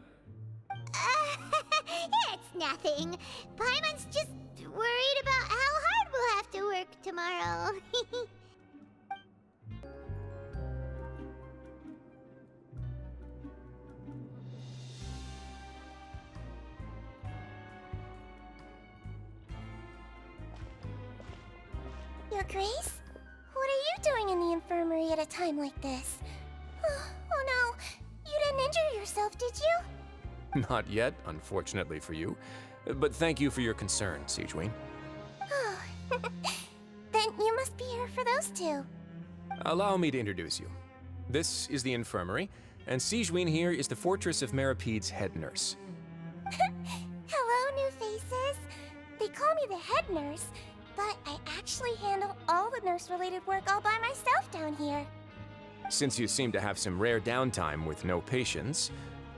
It's nothing. Paimon's just worried about how hard we'll have to work tomorrow. Your Grace? What are you doing in the infirmary at a time like this? Oh no, you didn't injure yourself, did you? Not yet, unfortunately for you. But thank you for your concern, Sigewinne. Then you must be here for those two. Allow me to introduce you. This is the infirmary, and Sigewinne here is the Fortress of Meripede's head nurse. Hello, new faces. They call me the head nurse, but I actually handle all the nurse-related work all by myself down here. Since you seem to have some rare downtime with no patients,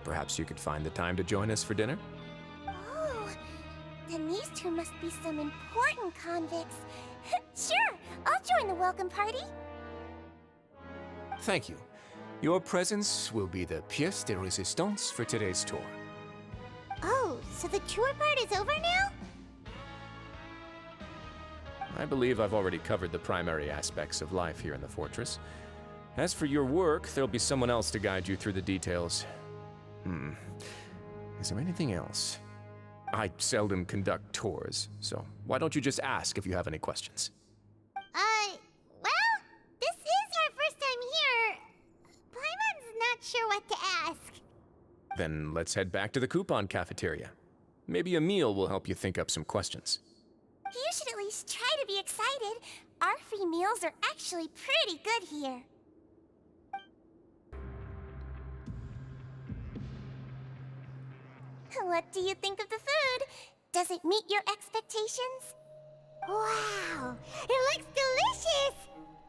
perhaps you could find the time to join us for dinner? Oh, then these two must be some important convicts. Sure, I'll join the welcome party. Thank you. Your presence will be the pièce de résistance for today's tour. Oh, so the tour part is over now? I believe I've already covered the primary aspects of life here in the fortress. As for your work, there'll be someone else to guide you through the details. Is there anything else? I seldom conduct tours, so why don't you just ask if you have any questions? Well, this is our first time here. Paimon's not sure what to ask. Then let's head back to the coupon cafeteria. Maybe a meal will help you think up some questions. You should at least try to be excited. Our free meals are actually pretty good here. What do you think of the food? Does it meet your expectations? Wow, it looks delicious!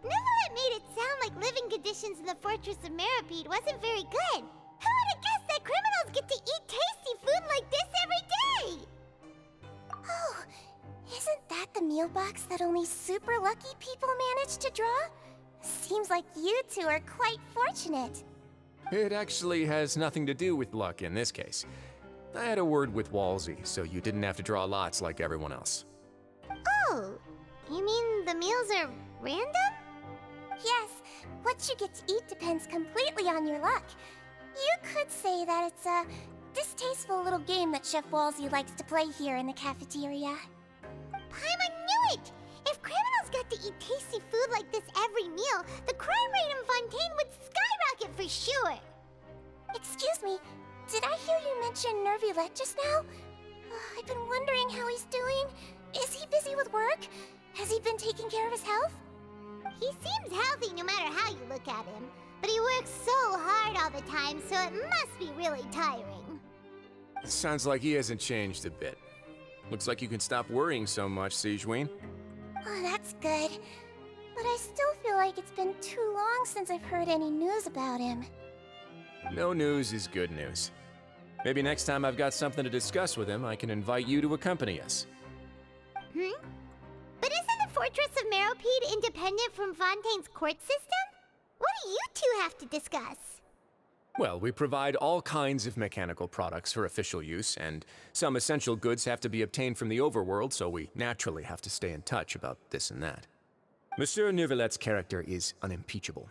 Neuvillette made it sound like living conditions in the Fortress of Meripede wasn't very good. Who would have guessed that criminals get to eat tasty food like this every day? Oh, isn't that the meal box that only super lucky people manage to draw? Seems like you two are quite fortunate. It actually has nothing to do with luck in this case. I had a word with Walsey, so you didn't have to draw lots like everyone else. Oh, you mean the meals are random? Yes, what you get to eat depends completely on your luck. You could say that it's a distasteful little game that Chef Walsey likes to play here in the cafeteria. Paimon knew it! If criminals got to eat tasty food like this every meal, the crime rate in Fontaine would skyrocket for sure! Excuse me, did I hear you mention Neuvillette just now? I've been wondering how he's doing. Is he busy with work? Has he been taking care of his health? He seems healthy no matter how you look at him, but he works so hard all the time, so it must be really tiring. Sounds like he hasn't changed a bit. Looks like you can stop worrying so much, Sigewinne. Oh, that's good. But I still feel like it's been too long since I've heard any news about him. No news is good news. Maybe next time I've got something to discuss with him, I can invite you to accompany us. Fortress of Meropide independent from Fontaine's court system? What do you two have to discuss? Well, we provide all kinds of mechanical products for official use, and some essential goods have to be obtained from the overworld, so we naturally have to stay in touch about this and that. Monsieur Neuvillette's character is unimpeachable.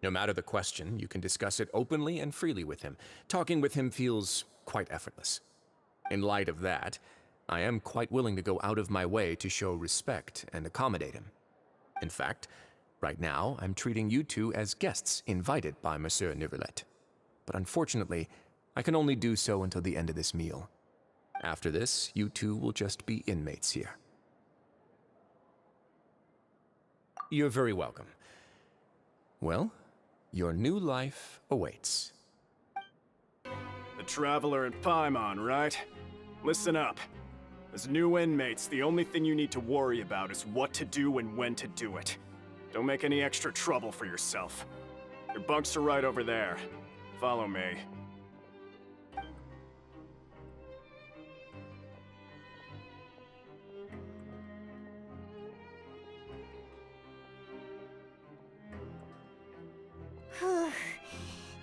No matter the question, you can discuss it openly and freely with him. Talking with him feels quite effortless. In light of that, I am quite willing to go out of my way to show respect and accommodate him. In fact, right now, I'm treating you two as guests invited by Monsieur Neuvillette. But unfortunately, I can only do so until the end of this meal. After this, you two will just be inmates here. You're very welcome. Well, your new life awaits. The Traveler and Paimon, right? Listen up. As new inmates, the only thing you need to worry about is what to do and when to do it. Don't make any extra trouble for yourself. Your bunks are right over there. Follow me.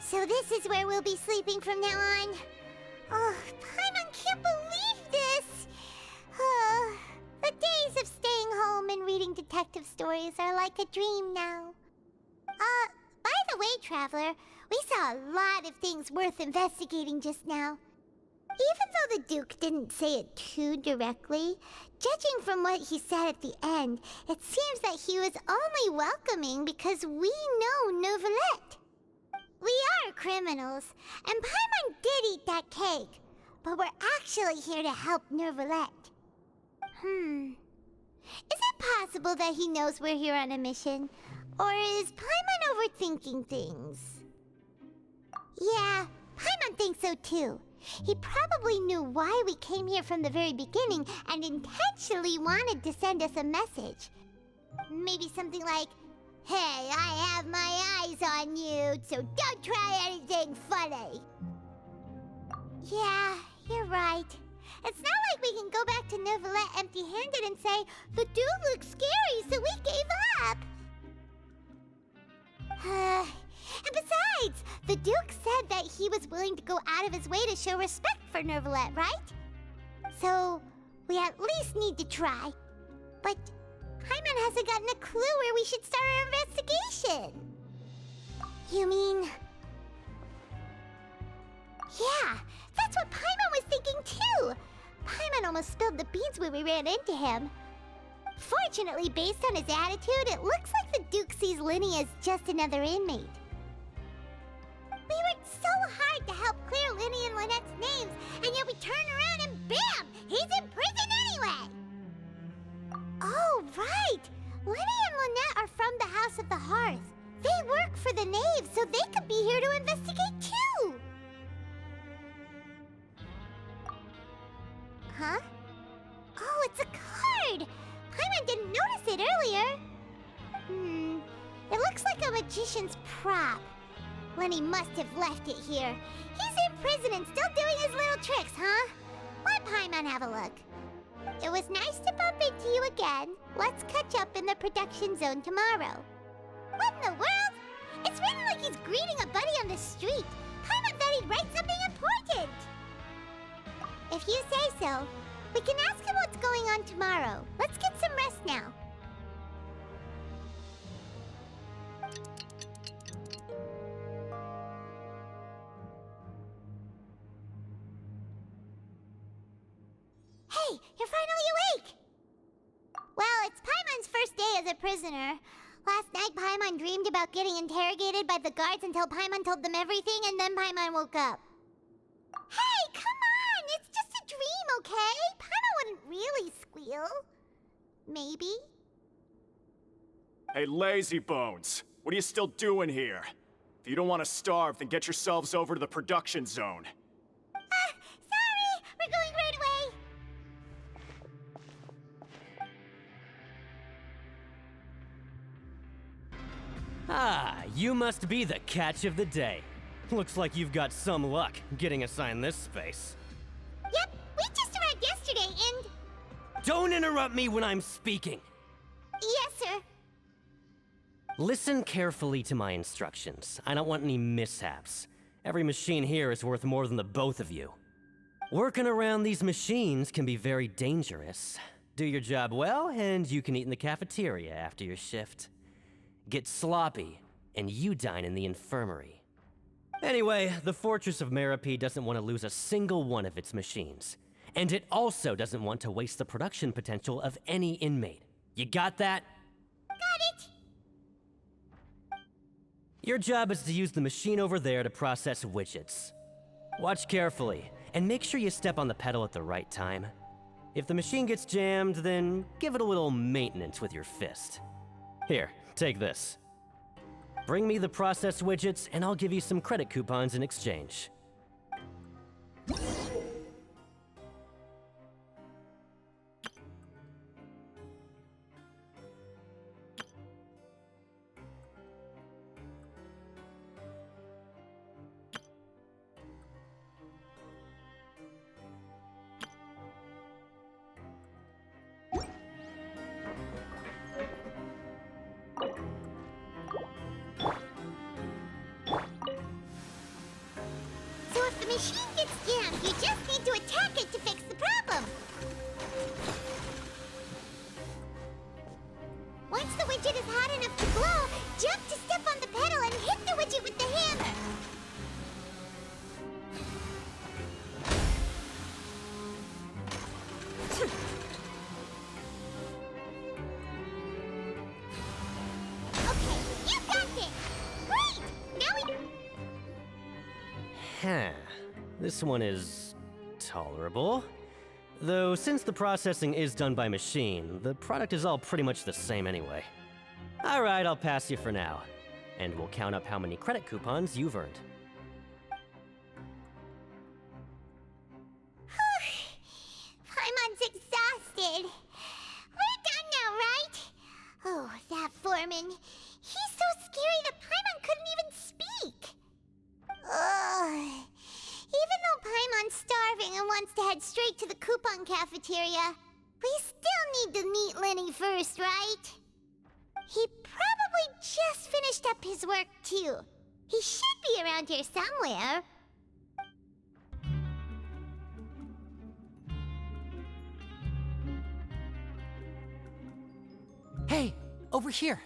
So this is where we'll be sleeping from now on. Oh, Paimon can't believe this! The days of staying home and reading detective stories are like a dream now. By the way, Traveler, we saw a lot of things worth investigating just now. Even though the Duke didn't say it too directly, judging from what he said at the end, it seems that he was only welcoming because we know Neuvillette. We are criminals, and Paimon did eat that cake, but we're actually here to help Neuvillette. Is it possible that he knows we're here on a mission? Or is Paimon overthinking things? Yeah, Paimon thinks so too. He probably knew why we came here from the very beginning and intentionally wanted to send us a message. Maybe something like, "Hey, I have my eyes on you, so don't try anything funny." Yeah, you're right. It's not like we can go back to Neuvillette empty-handed and say, "The dude looks scary, so we gave up." And besides, the Duke said that he was willing to go out of his way to show respect for Neuvillette, right? So, we at least need to try. But Paimon hasn't gotten a clue where we should start our investigation. You mean... Yeah, that's what Paimon was thinking too! Paimon almost spilled the beans when we ran into him. Fortunately, based on his attitude, it looks like the Duke sees Linny as just another inmate. We worked so hard to help clear Linny and Lynette's names, and yet we turn around and bam! He's in prison anyway! Oh, right! Linny and Lynette are from the House of the Hearth. They work for the Knave, so they could be here to investigate too! Huh? Oh, it's a card! Paimon didn't notice it earlier. It looks like a magician's prop. Linny must have left it here. He's in prison and still doing his little tricks, huh? Let Paimon have a look. It was nice to bump into you again. Let's catch up in the production zone tomorrow. What in the world? It's written like he's greeting a buddy on the street. Paimon thought he'd write something important. If you say so, we can ask him what's going on tomorrow. Let's get some rest now. Hey, you're finally awake! Well, it's Paimon's first day as a prisoner. Last night, Paimon dreamed about getting interrogated by the guards until Paimon told them everything, and then Paimon woke up. Hey, come on! It's just a dream, okay? Paimon wouldn't really squeal. Maybe? Hey, lazy bones! What are you still doing here? If you don't want to starve, then get yourselves over to the production zone. Sorry! We're going right away! Ah, you must be the catch of the day. Looks like you've got some luck getting assigned this space. Yep, we just arrived yesterday and... Don't interrupt me when I'm speaking! Yes, sir. Listen carefully to my instructions. I don't want any mishaps. Every machine here is worth more than the both of you. Working around these machines can be very dangerous. Do your job well, and you can eat in the cafeteria after your shift. Get sloppy, and you dine in the infirmary. Anyway, the Fortress of Meropide doesn't want to lose a single one of its machines. And it also doesn't want to waste the production potential of any inmate. You got that? Got it. Your job is to use the machine over there to process widgets. Watch carefully, and make sure you step on the pedal at the right time. If the machine gets jammed, then give it a little maintenance with your fist. Here, take this. Bring me the processed widgets, and I'll give you some credit coupons in exchange. So if the machine gets jammed, you just need to attack it to fix the problem. Once the widget is hot enough to glow, jump to step on the pedal and hit the widget with the hammer. Okay, you got this. Great! Now we... Huh. This one is tolerable. Though since the processing is done by machine, the product is all pretty much the same anyway. Alright, I'll pass you for now. And we'll count up how many credit coupons you've earned. Paimon's exhausted. We're done now, right? Oh, that foreman. He's so scary that Paimon couldn't even speak. Ugh. Even though Paimon's starving and wants to head straight to the coupon cafeteria, we still need to meet Lenny first, right? He probably just finished up his work, too. He should be around here somewhere. Hey, over here.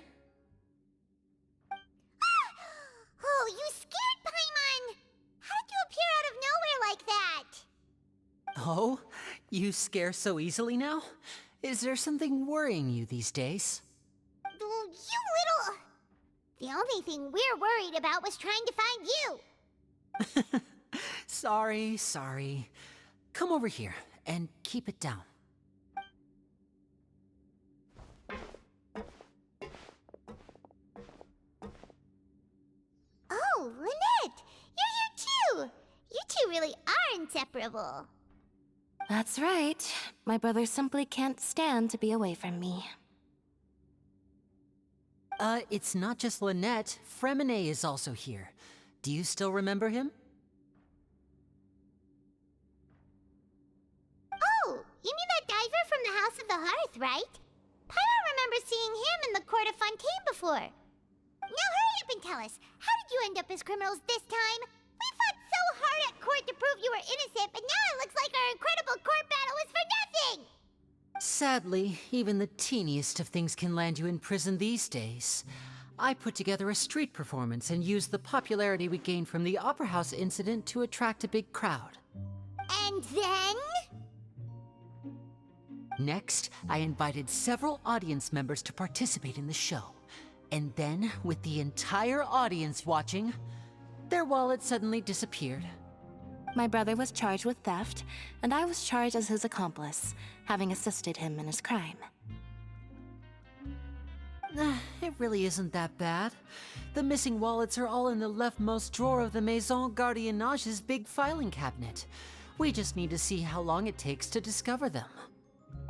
Oh, you scared Paimon! How did you appear out of nowhere like that? Oh, you scare so easily now? Is there something worrying you these days? You little... The only thing we're worried about was trying to find you. Sorry. Come over here and keep it down. Oh, Lynette! You're here too! You two really are inseparable. That's right. My brother simply can't stand to be away from me. It's not just Lynette. Fremine is also here. Do you still remember him? Oh, you mean that diver from the House of the Hearth, right? Paimon remembers seeing him in the court of Fontaine before. Now hurry up and tell us, how did you end up as criminals this time? We fought so hard at court to prove you were innocent, but now it looks like our incredible court battle was for nothing! Sadly, even the teeniest of things can land you in prison these days. I put together a street performance and used the popularity we gained from the Opera House incident to attract a big crowd. And then? Next, I invited several audience members to participate in the show. And then, with the entire audience watching, their wallet suddenly disappeared. My brother was charged with theft, and I was charged as his accomplice, having assisted him in his crime. It really isn't that bad. The missing wallets are all in the leftmost drawer of the Maison Gardiennage's big filing cabinet. We just need to see how long it takes to discover them.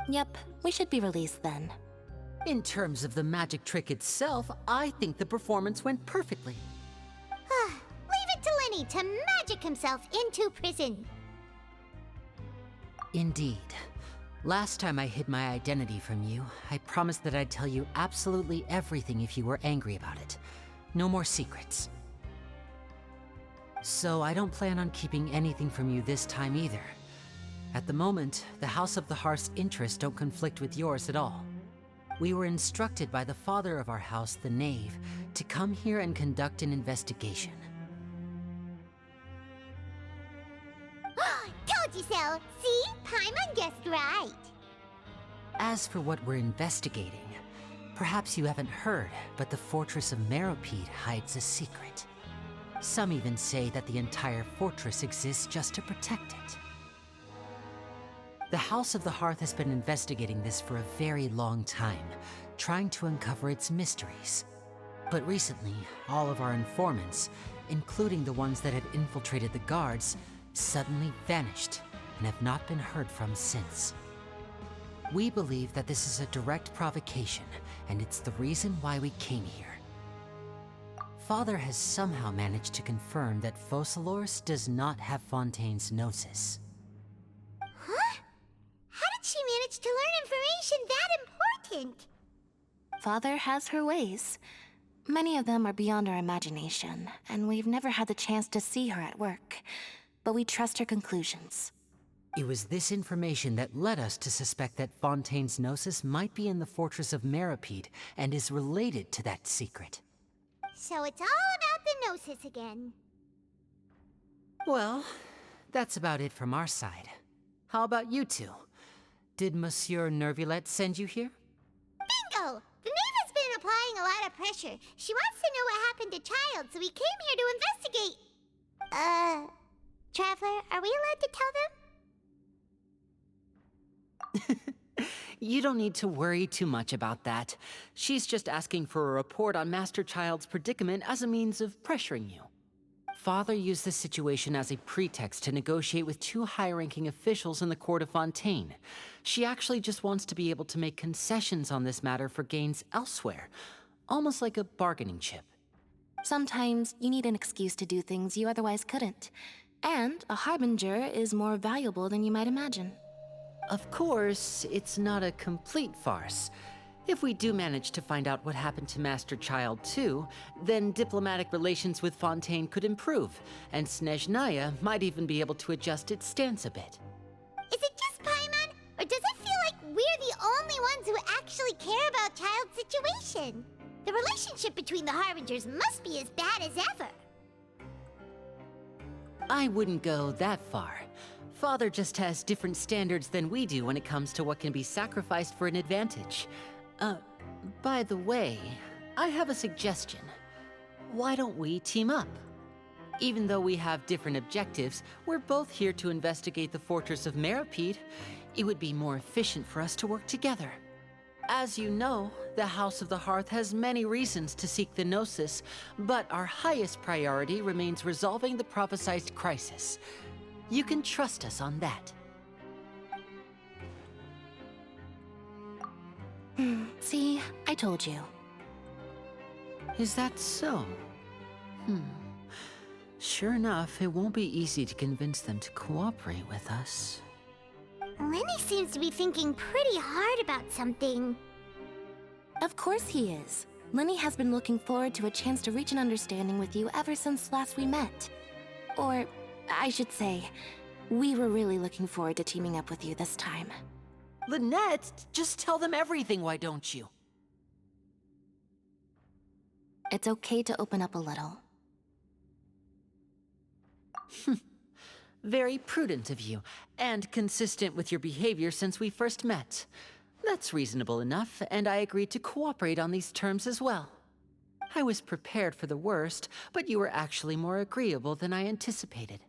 Yep, we should be released then. In terms of the magic trick itself, I think the performance went perfectly. Leave it to Lenny to magic himself into prison. Indeed. Last time I hid my identity from you, I promised that I'd tell you absolutely everything if you were angry about it. No more secrets. So I don't plan on keeping anything from you this time either. At the moment, the House of the Hearth's interests don't conflict with yours at all. We were instructed by the father of our house, the Knave, to come here and conduct an investigation. Told you so! See? Paimon guessed right. As for what we're investigating, perhaps you haven't heard, but the fortress of Meropide hides a secret. Some even say that the entire fortress exists just to protect it. The House of the Hearth has been investigating this for a very long time, trying to uncover its mysteries. But recently, all of our informants, including the ones that had infiltrated the guards, suddenly vanished and have not been heard from since. We believe that this is a direct provocation, and it's the reason why we came here. Father has somehow managed to confirm that Focalors does not have Fontaine's gnosis. Huh? How did she manage to learn information that important? Father has her ways. Many of them are beyond our imagination, and we've never had the chance to see her at work. But we trust her conclusions. It was this information that led us to suspect that Fontaine's gnosis might be in the fortress of Meropide and is related to that secret. So it's all about the Gnosis again. Well, that's about it from our side. How about you two? Did Monsieur Neuvillette send you here? Bingo! The Knave has been applying a lot of pressure. She wants to know what happened to Childe, so we came here to investigate. Traveler, are we allowed to tell them? You don't need to worry too much about that. She's just asking for a report on Master Childe's predicament as a means of pressuring you. Father used this situation as a pretext to negotiate with two high-ranking officials in the court of Fontaine. She actually just wants to be able to make concessions on this matter for gains elsewhere, almost like a bargaining chip. Sometimes you need an excuse to do things you otherwise couldn't. And a harbinger is more valuable than you might imagine. Of course, it's not a complete farce. If we do manage to find out what happened to Master Childe too, then diplomatic relations with Fontaine could improve, and Snezhnaya might even be able to adjust its stance a bit. Is it just Paimon, or does it feel like we're the only ones who actually care about Childe's situation? The relationship between the Harbingers must be as bad as ever. I wouldn't go that far. Father just has different standards than we do when it comes to what can be sacrificed for an advantage. By the way, I have a suggestion. Why don't we team up? Even though we have different objectives, we're both here to investigate the fortress of Meropide. It would be more efficient for us to work together. As you know, the House of the Hearth has many reasons to seek the Gnosis, but our highest priority remains resolving the prophesized crisis. You can trust us on that. See, I told you. Is that so? Sure enough, it won't be easy to convince them to cooperate with us. Lenny seems to be thinking pretty hard about something. Of course he is. Lenny has been looking forward to a chance to reach an understanding with you ever since last we met. Or, I should say, we were really looking forward to teaming up with you this time. Lynette, just tell them everything, why don't you? It's okay to open up a little. Very prudent of you, and consistent with your behavior since we first met. That's reasonable enough, and I agreed to cooperate on these terms as well. I was prepared for the worst, but you were actually more agreeable than I anticipated.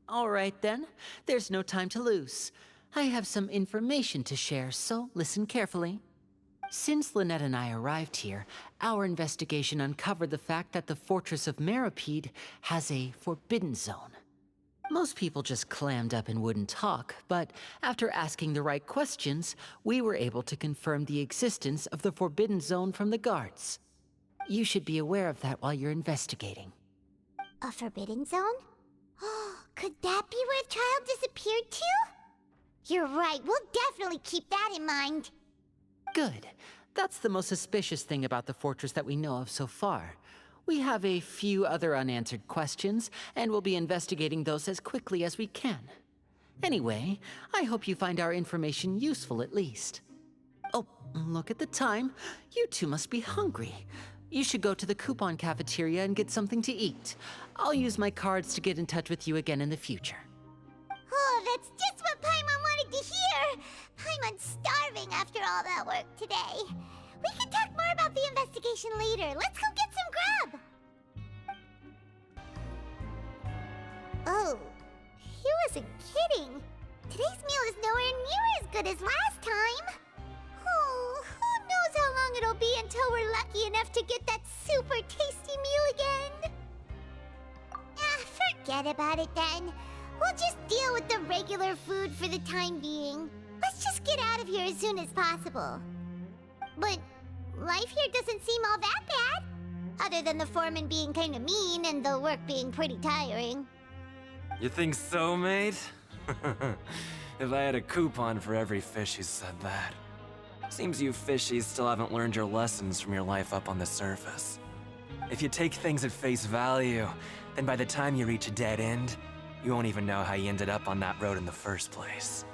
All right then, there's no time to lose. I have some information to share, so listen carefully. Since Lynette and I arrived here, our investigation uncovered the fact that the Fortress of Meropide has a forbidden zone. Most people just clammed up and wouldn't talk, but after asking the right questions, we were able to confirm the existence of the forbidden zone from the guards. You should be aware of that while you're investigating. A forbidden zone? Could that be where Childe disappeared to? You're right, we'll definitely keep that in mind. Good. That's the most suspicious thing about the fortress that we know of so far. We have a few other unanswered questions, and we'll be investigating those as quickly as we can. Anyway, I hope you find our information useful at least. Oh, look at the time. You two must be hungry. You should go to the coupon cafeteria and get something to eat. I'll use my cards to get in touch with you again in the future. Oh, that's just what Paimon wanted to hear! Paimon's starving after all that work today. We can talk more about the investigation later. Let's go get some grub! Oh, he wasn't kidding. Today's meal is nowhere near as good as last time. Oh, who knows how long it'll be until we're lucky enough to get that super tasty meal again. Ah, forget about it then. We'll just deal with the regular food for the time being. Let's just get out of here as soon as possible. But life here doesn't seem all that bad. Other than the foreman being kinda mean and the work being pretty tiring. You think so, mate? If I had a coupon for every fish who said that. Seems you fishies still haven't learned your lessons from your life up on the surface. If you take things at face value, then by the time you reach a dead end, you won't even know how you ended up on that road in the first place.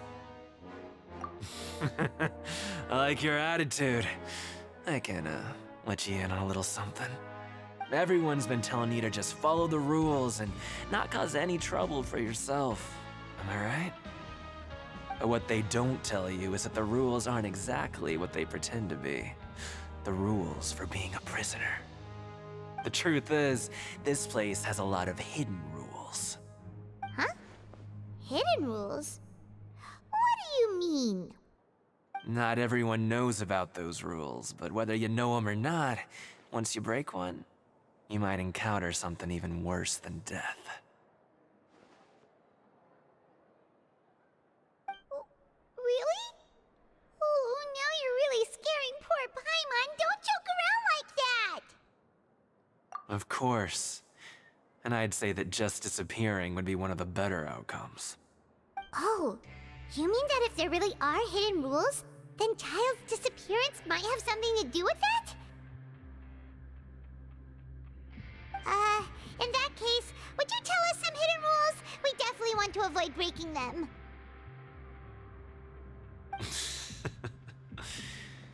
I like your attitude. I can, let you in on a little something. Everyone's been telling you to just follow the rules and not cause any trouble for yourself. Am I right? But what they don't tell you is that the rules aren't exactly what they pretend to be. The rules for being a prisoner. The truth is, this place has a lot of hidden rules. Huh? Hidden rules? What do you mean? Not everyone knows about those rules, but whether you know them or not, once you break one, you might encounter something even worse than death. Really? Oh, now you're really scaring poor Paimon. Don't joke around like that! Of course. And I'd say that just disappearing would be one of the better outcomes. Oh, you mean that if there really are hidden rules, then Childe's disappearance might have something to do with that? In that case, would you tell us some hidden rules? We definitely want to avoid breaking them.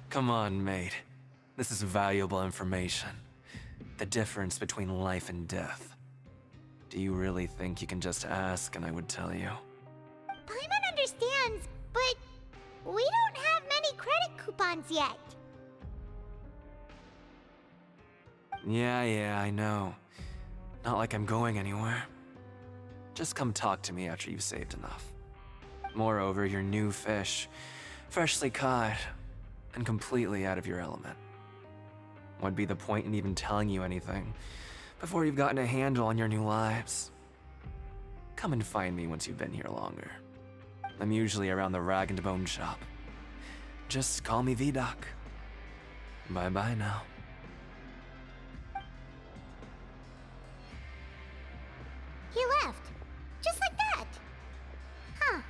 Come on, mate. This is valuable information. The difference between life and death. Do you really think you can just ask and I would tell you? Paimon understands, but we don't have many credit coupons yet. Yeah, I know. Not like I'm going anywhere. Just come talk to me after you've saved enough. Moreover, you're new fish, freshly caught, and completely out of your element. What'd be the point in even telling you anything before you've gotten a handle on your new lives? Come and find me once you've been here longer. I'm usually around the Rag and Bone shop. Just call me V-Doc. Bye-bye now. He left. Just like that. Huh.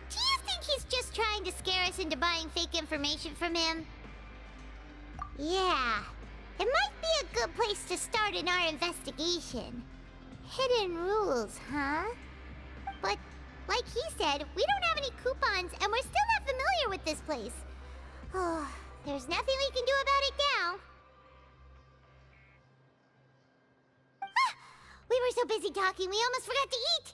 Do you think he's just trying to scare us into buying fake information from him? Yeah. It might be a good place to start in our investigation. Hidden rules, huh? But, like he said, we don't have any coupons and we're still not familiar with this place. Oh, there's nothing we can do about it now. We were so busy talking, we almost forgot to eat!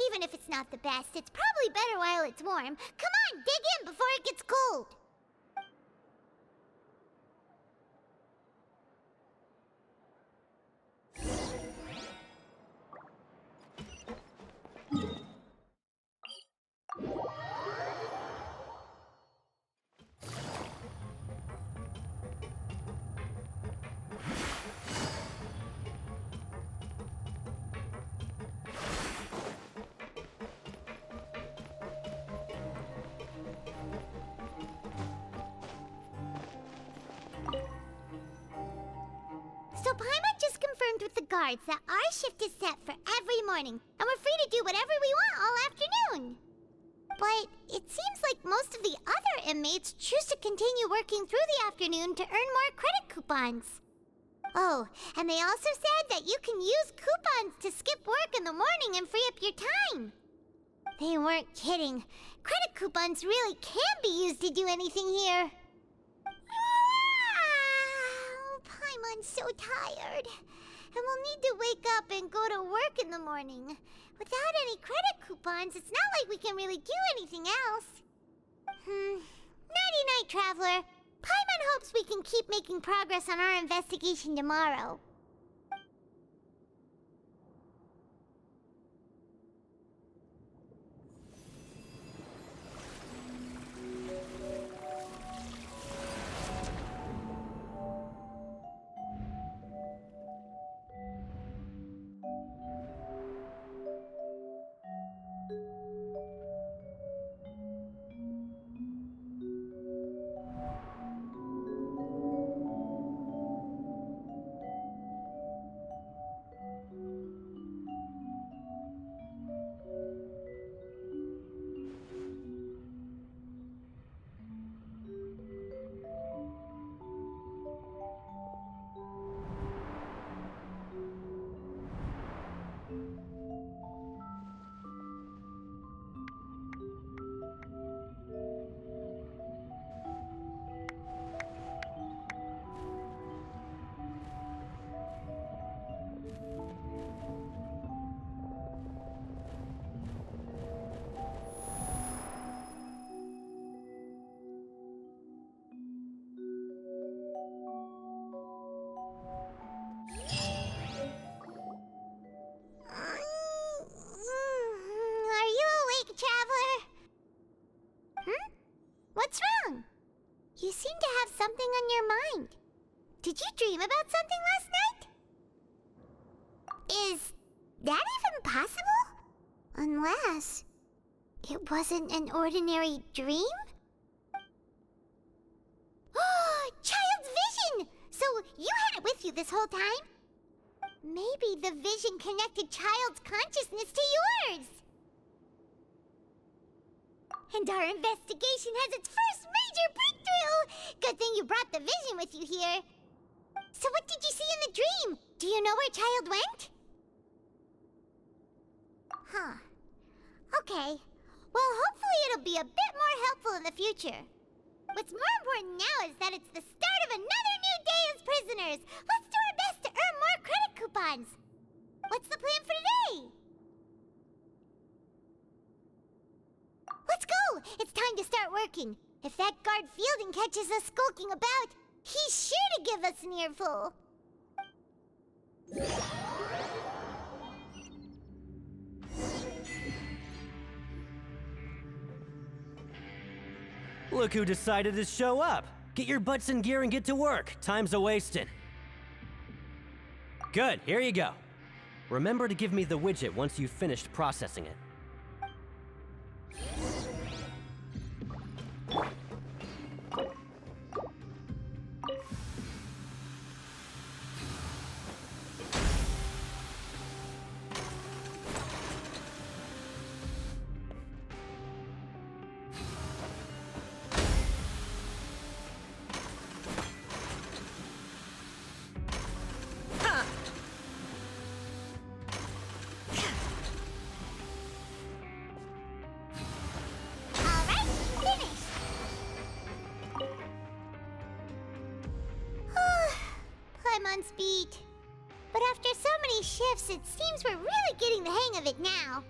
Even if it's not the best, it's probably better while it's warm. Come on, dig in before it gets cold! So Paimon just confirmed with the guards that our shift is set for every morning, and we're free to do whatever we want all afternoon. But it seems like most of the other inmates choose to continue working through the afternoon to earn more credit coupons. Oh, and they also said that you can use coupons to skip work in the morning and free up your time. They weren't kidding. Credit coupons really can be used to do anything here. Paimon's so tired. And we'll need to wake up and go to work in the morning. Without any credit coupons, it's not like we can really do anything else. Nighty-night, Traveler. Paimon hopes we can keep making progress on our investigation tomorrow. What's wrong? You seem to have something on your mind. Did you dream about something last night? Is that even possible? Unless it wasn't an ordinary dream? Oh, Childe's vision! So you had it with you this whole time? Maybe the vision connected Childe's consciousness to yours. And our investigation has its first major breakthrough! Good thing you brought the vision with you here. So what did you see in the dream? Do you know where Childe went? Huh. Okay. Well, hopefully it'll be a bit more helpful in the future. What's more important now is that it's the start of another new day as prisoners. Let's do our best to earn more credit coupons. What's the plan for today? Let's go! It's time to start working. If that guard Fielding catches us skulking about, he's sure to give us an earful. Look who decided to show up. Get your butts in gear and get to work. Time's a-wasting. Good, here you go. Remember to give me the widget once you've finished processing it. Beat. But after so many shifts, it seems we're really getting the hang of it now.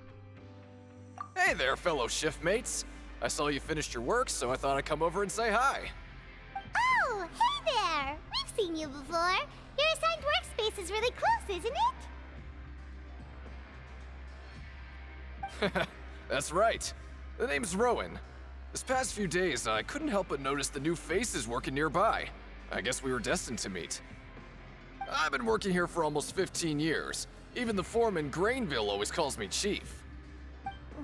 Hey there, fellow shiftmates. I saw you finished your work, so I thought I'd come over and say hi. Oh, hey there! We've seen you before. Your assigned workspace is really close, isn't it? That's right. The name's Rowan. This past few days, I couldn't help but notice the new faces working nearby. I guess we were destined to meet. I've been working here for almost 15 years. Even the foreman, Grainville, always calls me Chief.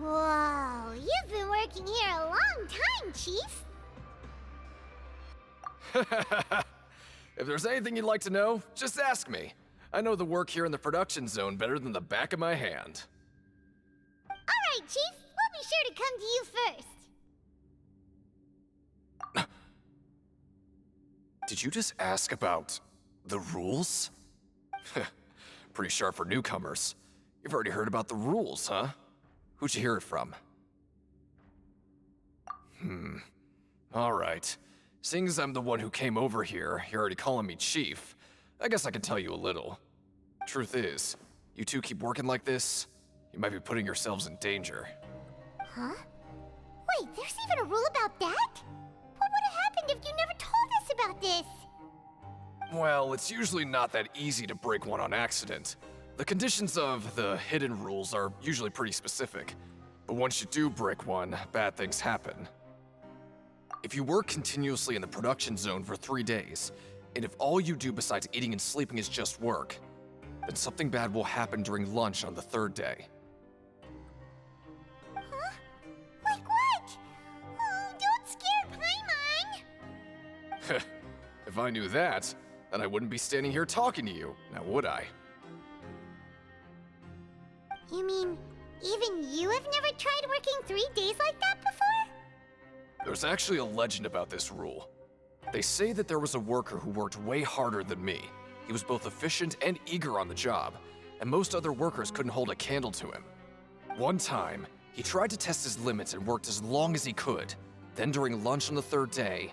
Whoa, you've been working here a long time, Chief. If there's anything you'd like to know, just ask me. I know the work here in the production zone better than the back of my hand. All right, Chief. We'll be sure to come to you first. Did you just ask about the rules? Pretty sharp for newcomers. You've already heard about the rules, huh? Who'd you hear it from? Alright. Seeing as I'm the one who came over here, you're already calling me Chief. I guess I can tell you a little. Truth is, you two keep working like this, you might be putting yourselves in danger. Huh? Wait, there's even a rule about that? What would have happened if you never told us about this? Well, it's usually not that easy to break one on accident. The conditions of the hidden rules are usually pretty specific, but once you do break one, bad things happen. If you work continuously in the production zone for 3 days, and if all you do besides eating and sleeping is just work, then something bad will happen during lunch on the 3rd day. Huh? Like what? Oh, don't scare Paimon! If I knew that, then I wouldn't be standing here talking to you, now would I? You mean, even you have never tried working 3 days like that before? There's actually a legend about this rule. They say that there was a worker who worked way harder than me. He was both efficient and eager on the job, and most other workers couldn't hold a candle to him. One time, he tried to test his limits and worked as long as he could. Then during lunch on the 3rd day,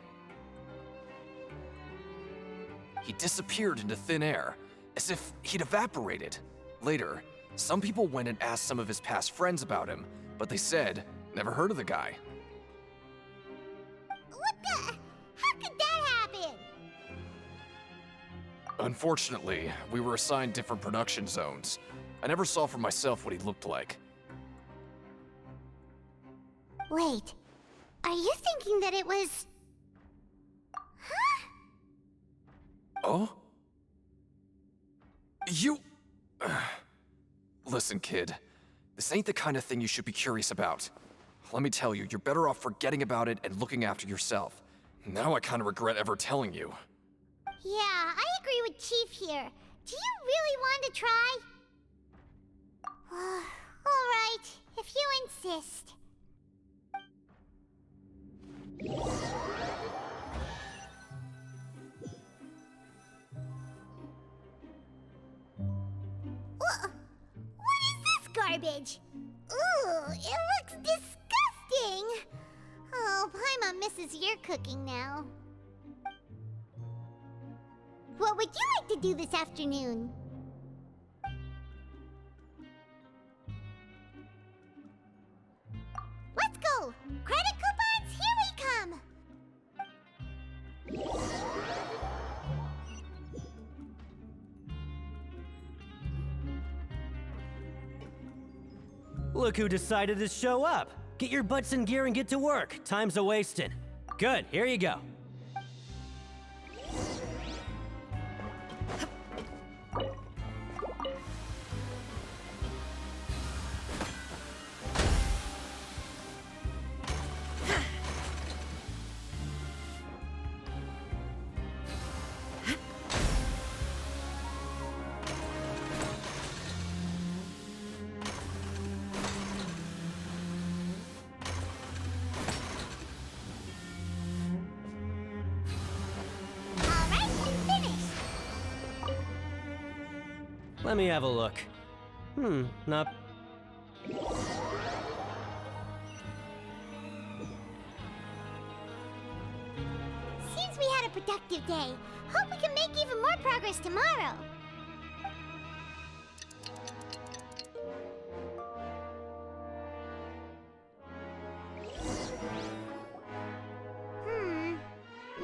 he disappeared into thin air, as if he'd evaporated. Later, some people went and asked some of his past friends about him, but they said, never heard of the guy. What the? How could that happen? Unfortunately, we were assigned different production zones. I never saw for myself what he looked like. Wait, are you thinking that it was... Huh? Oh? You... Listen, kid. This ain't the kind of thing you should be curious about. Let me tell you, you're better off forgetting about it and looking after yourself. Now I kind of regret ever telling you. Yeah, I agree with Chief here. Do you really want to try? Alright, if you insist. What is this garbage? Ooh, it looks disgusting! Oh, Paimon misses your cooking now. What would you like to do this afternoon? Let's go! Credit coupons, here we come! Look who decided to show up. Get your butts in gear and get to work. Time's a-wasting. Good, here you go. Let me have a look. Not... Seems we had a productive day. Hope we can make even more progress tomorrow.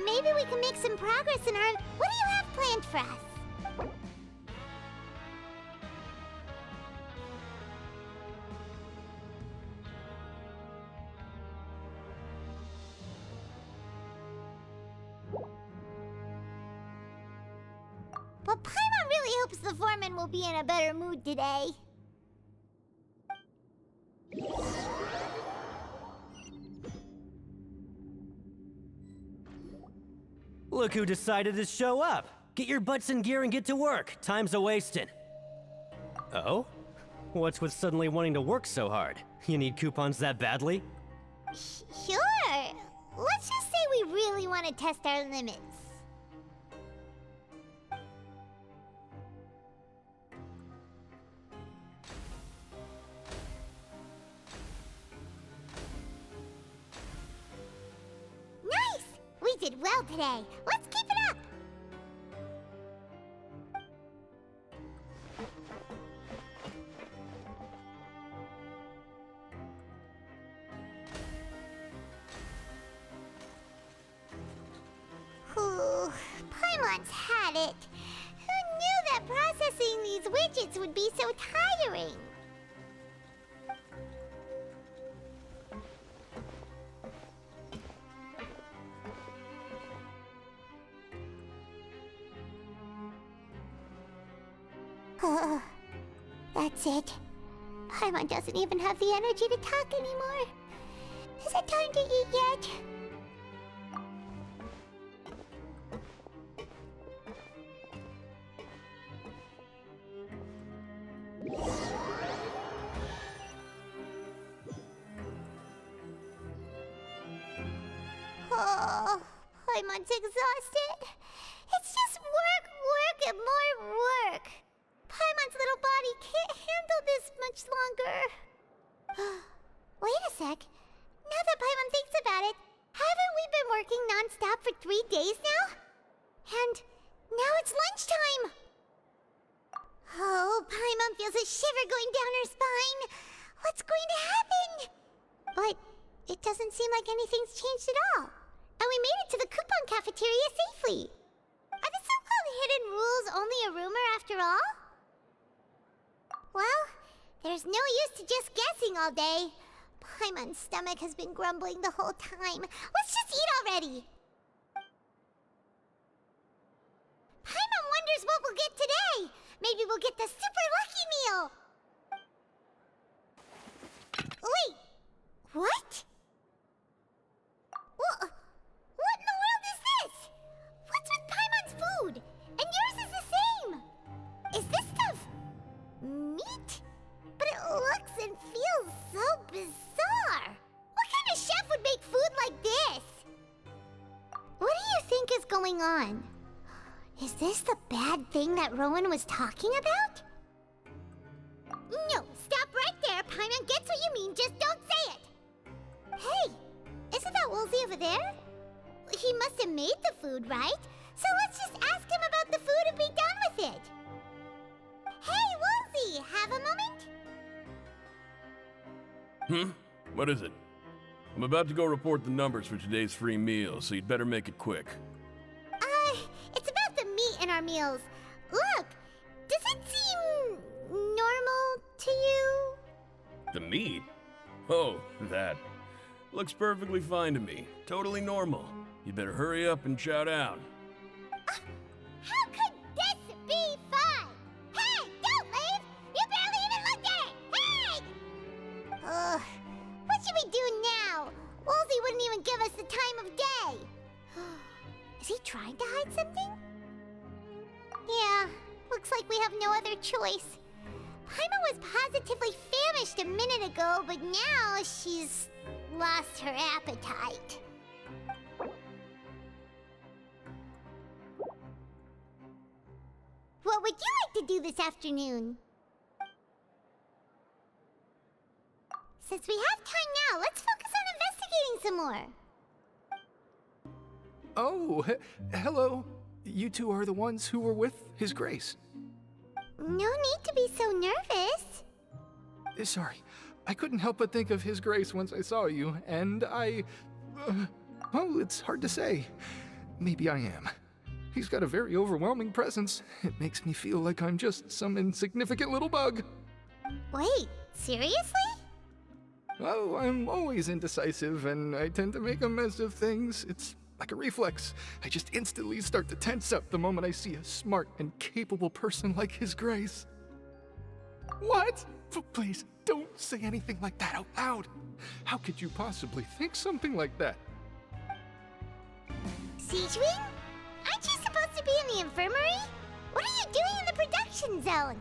Maybe we can make some progress in our... What do you have planned for us? But Paimon really hopes the foreman will be in a better mood today. Look who decided to show up. Get your butts in gear and get to work. Time's a-wasting. Oh? What's with suddenly wanting to work so hard? You need coupons that badly? Sure. Let's just say we really want to test our limits. Nice! We did well today. Let's keep it up! Paimon's had it. Who knew that processing these widgets would be so tiring? That's it. Paimon doesn't even have the energy to talk anymore. Is it time to eat yet? Oh, Paimon's exhausted. It's just work, work, and more work. Paimon's little body can't handle this much longer. Wait a sec. Now that Paimon thinks about it, haven't we been working non-stop for 3 days now? And now it's lunchtime. Oh, Paimon feels a shiver going down her spine. What's going to happen? But it doesn't seem like anything's changed at all. And we made it to the coupon cafeteria safely. Are the so-called hidden rules only a rumor after all? Well, there's no use to just guessing all day. Paimon's stomach has been grumbling the whole time. Let's just eat already. Paimon wonders what we'll get today. Maybe we'll get the super lucky meal. Wait, what? What in the world is this? What's with Paimon's food? And yours is the same. Is this stuff meat? But it looks and feels so bizarre. What kind of chef would make food like this? What do you think is going on? Is this the bad thing that Rowan was talking about? No, stop right there. Paimon gets what you mean, just don't say it. Hey, isn't that Woolsey over there? He must have made the food, right? So let's just ask him about the food and be done with it. Hey, Woolsey, have a moment? What is it? I'm about to go report the numbers for today's free meal, so you'd better make it quick. It's about the meat in our meals. Look, does it seem normal to you? The meat? Oh, that. Looks perfectly fine to me. Totally normal. You better hurry up and chow down. How could this be fun? Hey, don't leave! You barely even looked at it! Hey! What should we do now? Woolsey wouldn't even give us the time of day. Is he trying to hide something? Yeah, looks like we have no other choice. Paimon was positively famished a minute ago, but now she's lost her appetite. What would you like to do this afternoon? Since we have time now, let's focus on investigating some more. Oh, hello. You two are the ones who were with His Grace. No need to be so nervous. Sorry, I couldn't help but think of His Grace once I saw you, and well, it's hard to say. Maybe I am. He's got a very overwhelming presence. It makes me feel like I'm just some insignificant little bug. Wait, seriously? Oh, I'm always indecisive, and I tend to make a mess of things. It's like a reflex. I just instantly start to tense up the moment I see a smart and capable person like His Grace. What? Please, don't say anything like that out loud. How could you possibly think something like that? Siegewing? Aren't you supposed to be in the infirmary? What are you doing in the production zone?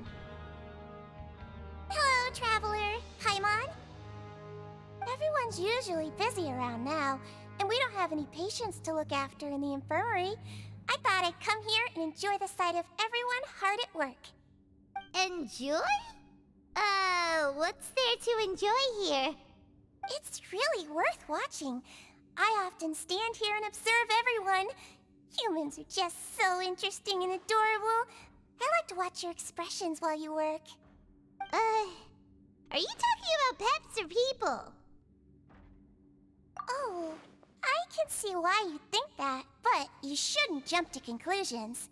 Hello, Traveler. Paimon? everyone's usually busy around now, and we don't have any patients to look after in the infirmary. I thought I'd come here and enjoy the sight of everyone hard at work. Enjoy? What's there to enjoy here? It's really worth watching. I often stand here and observe everyone. Humans are just so interesting and adorable. I like to watch your expressions while you work. Are you talking about pets or people? Oh, I can see why you think that, but you shouldn't jump to conclusions.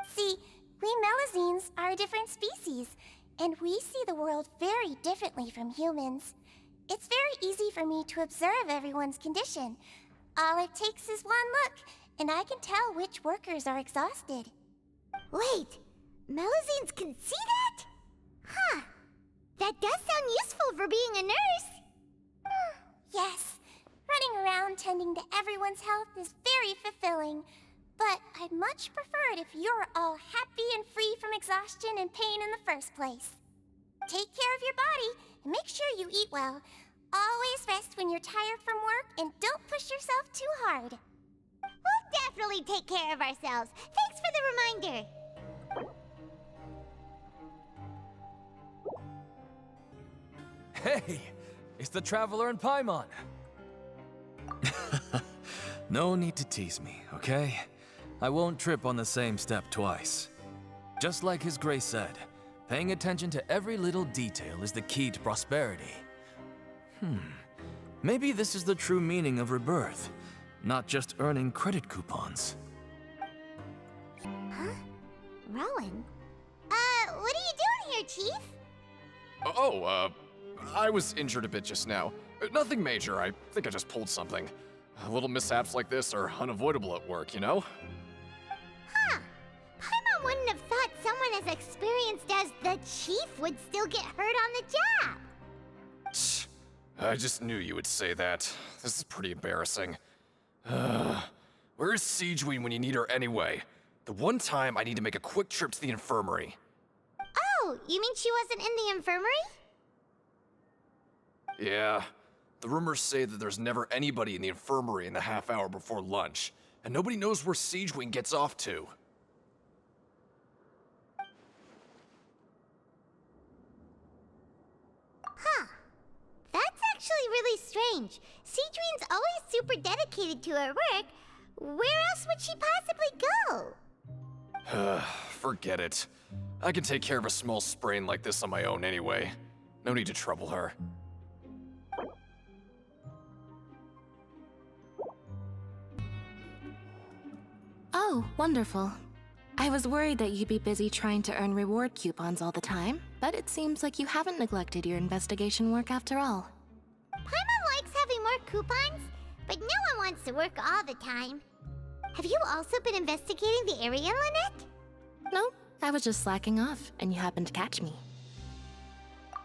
See, we Melazines are a different species, and we see the world very differently from humans. It's very easy for me to observe everyone's condition. All it takes is one look, and I can tell which workers are exhausted. Wait, Melazines can see that? Huh. That does sound useful for being a nurse. Yes, running around tending to everyone's health is very fulfilling. But I'd much prefer it if you're all happy and free from exhaustion and pain in the first place. Take care of your body and make sure you eat well. Always rest when you're tired from work and don't push yourself too hard. We'll definitely take care of ourselves. Thanks for the reminder. Hey, it's the Traveler and Paimon. No need to tease me, okay? I won't trip on the same step twice. Just like His Grace said, paying attention to every little detail is the key to prosperity. Maybe this is the true meaning of rebirth, not just earning credit coupons. Huh? Rowan? What are you doing here, Chief? I was injured a bit just now. Nothing major, I think I just pulled something. Little mishaps like this are unavoidable at work, you know? Huh. Paimon wouldn't have thought someone as experienced as the Chief would still get hurt on the job. I just knew you would say that. This is pretty embarrassing. Where is Sigewinne when you need her anyway? The one time I need to make a quick trip to the infirmary. Oh, you mean she wasn't in the infirmary? Yeah. The rumors say that there's never anybody in the infirmary in the half hour before lunch, and nobody knows where Sigewinne gets off to. Huh. That's actually really strange. Sigewinne's always super dedicated to her work. Where else would she possibly go? Forget it. I can take care of a small sprain like this on my own anyway. No need to trouble her. Oh, wonderful. I was worried that you'd be busy trying to earn reward coupons all the time, but it seems like you haven't neglected your investigation work after all. Paimon likes having more coupons, but no one wants to work all the time. Have you also been investigating the area, Lynette? No, I was just slacking off, and you happened to catch me.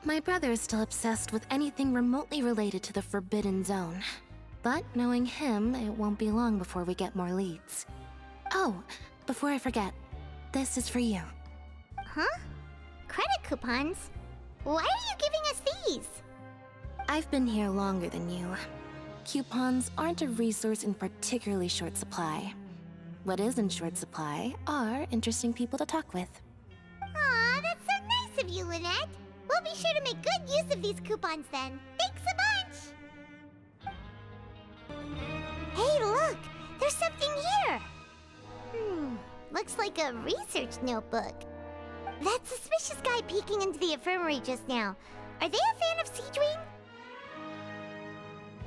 My brother is still obsessed with anything remotely related to the Forbidden Zone. But knowing him, it won't be long before we get more leads. Oh, before I forget, this is for you. Huh? Credit coupons? Why are you giving us these? I've been here longer than you. Coupons aren't a resource in particularly short supply. What is in short supply are interesting people to talk with. Aw, that's so nice of you, Lynette. We'll be sure to make good use of these coupons then. Thanks a bunch! Hey, look! There's something here! Looks like a research notebook. That suspicious guy peeking into the infirmary just now. Are they a fan of Sigewinne?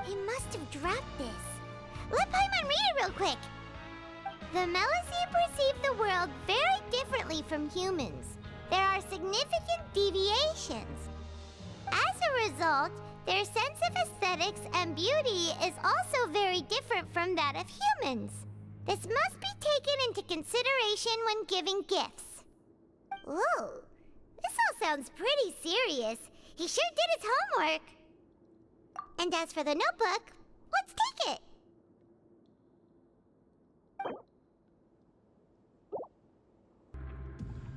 He must have dropped this. Let Paimon read it real quick. The Melazine perceive the world very differently from humans. There are significant deviations. As a result, their sense of aesthetics and beauty is also very different from that of humans. This must be taken into consideration when giving gifts. Ooh, this all sounds pretty serious. He sure did his homework. And as for the notebook, let's take it.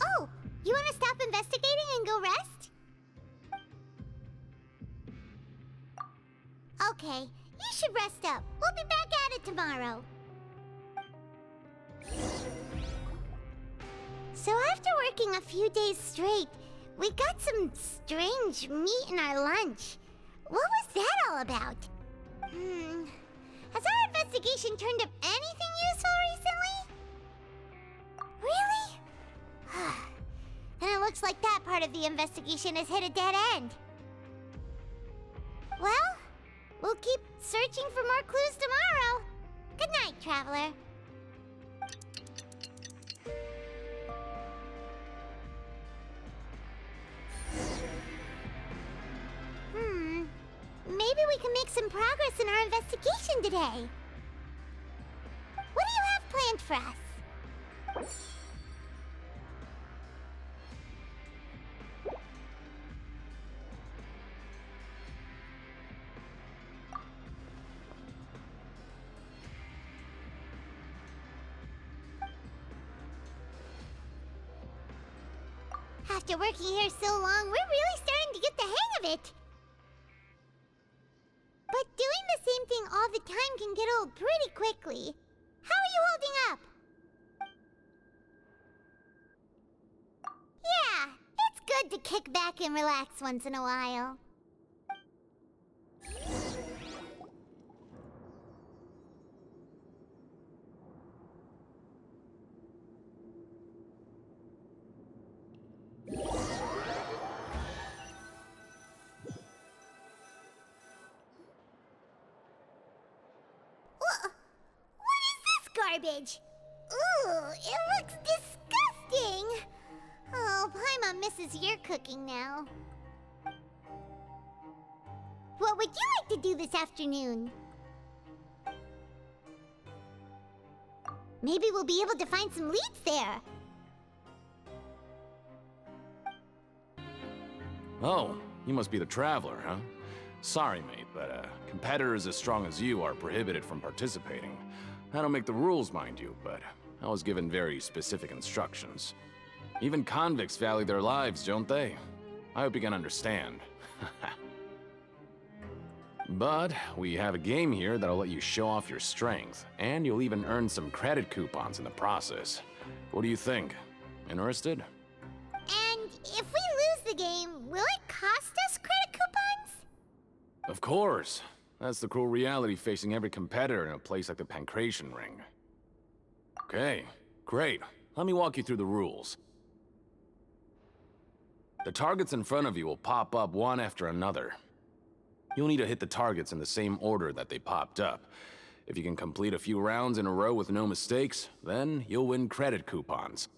Oh, you want to stop investigating and go rest? Okay, you should rest up. We'll be back at it tomorrow. So after working a few days straight, we got some strange meat in our lunch. What was that all about? Has our investigation turned up anything useful recently? Really? Then it looks like that part of the investigation has hit a dead end. Well, we'll keep searching for more clues tomorrow. Good night, Traveler. Maybe we can make some progress in our investigation today. What do you have planned for us? After working here so long, we're really starting to get the hang of it. But doing the same thing all the time can get old pretty quickly. How are you holding up? Yeah, it's good to kick back and relax once in a while. Garbage. Ooh, it looks disgusting. Oh, Paimon misses your cooking now. What would you like to do this afternoon? Maybe we'll be able to find some leads there. Oh, you must be the Traveler, huh? Sorry, mate, but competitors as strong as you are prohibited from participating. I don't make the rules, mind you, but I was given very specific instructions. Even convicts value their lives, don't they? I hope you can understand. But we have a game here that'll let you show off your strength, and you'll even earn some credit coupons in the process. What do you think? Interested? And if we lose the game, will it cost us credit coupons? Of course. That's the cruel reality facing every competitor in a place like the Pancration Ring. Okay, great. Let me walk you through the rules. The targets in front of you will pop up one after another. You'll need to hit the targets in the same order that they popped up. If you can complete a few rounds in a row with no mistakes, then you'll win credit coupons.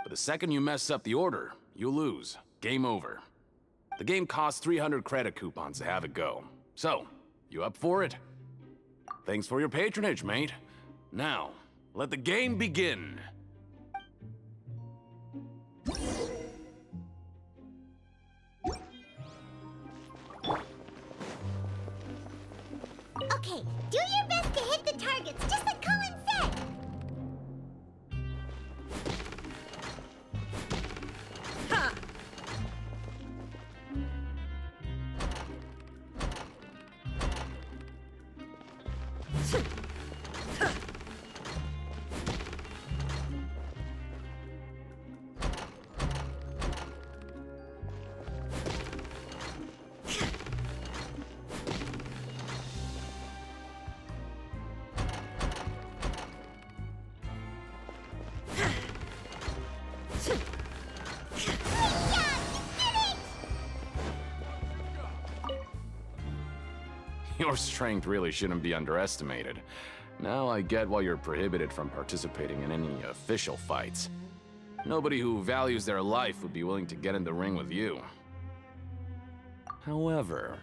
But the second you mess up the order, you'll lose. Game over. The game costs 300 credit coupons to have it go. So, you up for it? Thanks for your patronage, mate. Now, let the game begin. Okay, do your best to hit the targets, just like Colin said. Ha! Your strength really shouldn't be underestimated. Now I get why you're prohibited from participating in any official fights. Nobody who values their life would be willing to get in the ring with you. However,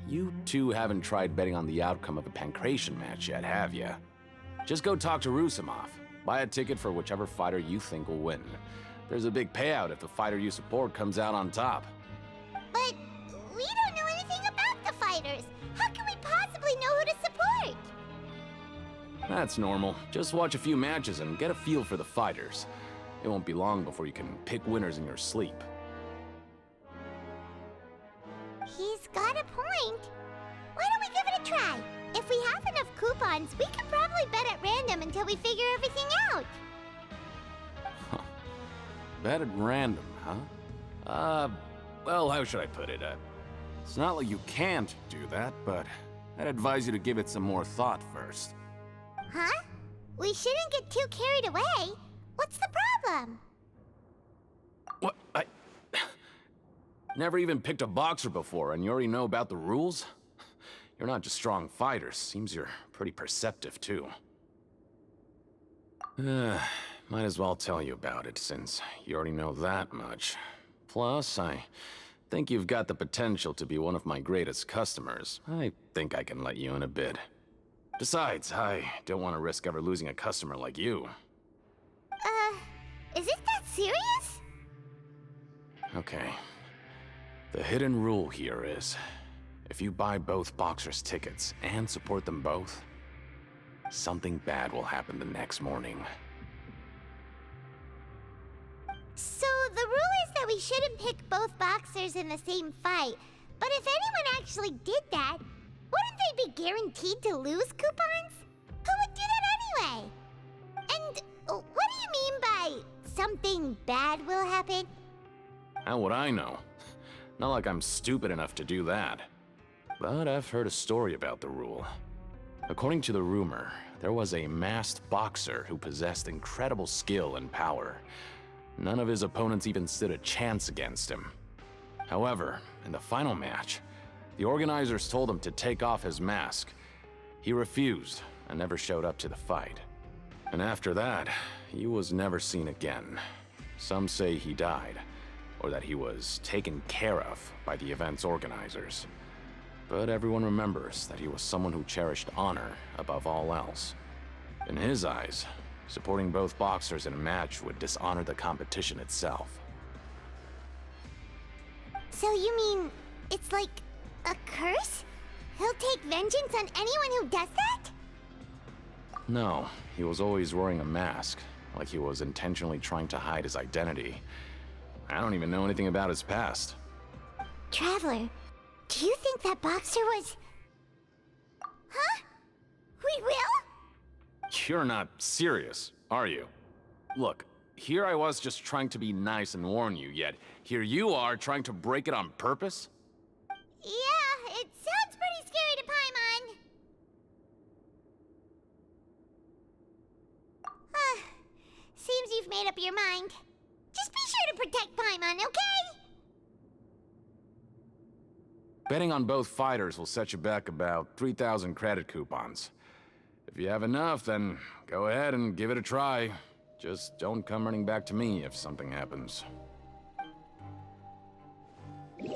you two haven't tried betting on the outcome of a Pancration match yet, have you? Just go talk to Rusimov. Buy a ticket for whichever fighter you think will win. There's a big payout if the fighter you support comes out on top. But we don't know anything about the fighters. How can we possibly know who to support? That's normal. Just watch a few matches and get a feel for the fighters. It won't be long before you can pick winners in your sleep. He's got a point. Why don't we give it a try? If we have enough coupons, we can probably bet at random until we figure everything out. Bet at random, huh? Well, how should I put it? It's not like you can't do that, but I'd advise you to give it some more thought first. Huh? We shouldn't get too carried away. What's the problem? What? I never even picked a boxer before, and you already know about the rules? You're not just strong fighters. Seems you're pretty perceptive, too. Might as well tell you about it, since you already know that much. Plus, I think you've got the potential to be one of my greatest customers. I think I can let you in a bid. Besides, I don't want to risk ever losing a customer like you. Is it that serious? Okay. The hidden rule here is, if you buy both boxers' tickets and support them both, something bad will happen the next morning. So the rule is that we shouldn't pick both boxers in the same fight. But if anyone actually did that, wouldn't they be guaranteed to lose coupons? Who would do that anyway? And what do you mean by something bad will happen? How would I know? Not like I'm stupid enough to do that. But I've heard a story about the rule. According to the rumor, there was a masked boxer who possessed incredible skill and power. None of his opponents even stood a chance against him. However, in the final match, the organizers told him to take off his mask. He refused and never showed up to the fight. And after that, he was never seen again. Some say he died, or that he was taken care of by the event's organizers. But everyone remembers that he was someone who cherished honor above all else. In his eyes, supporting both boxers in a match would dishonor the competition itself. So you mean it's like a curse? He'll take vengeance on anyone who does that? No, he was always wearing a mask, like he was intentionally trying to hide his identity. I don't even know anything about his past. Traveler, do you think that boxer was... Huh? We will? You're not serious, are you? Look, here I was just trying to be nice and warn you, yet here you are trying to break it on purpose? Yeah, it sounds pretty scary to Paimon. Seems you've made up your mind. Just be sure to protect Paimon, okay? Betting on both fighters will set you back about 3,000 credit coupons. If you have enough, then go ahead and give it a try. Just don't come running back to me if something happens. We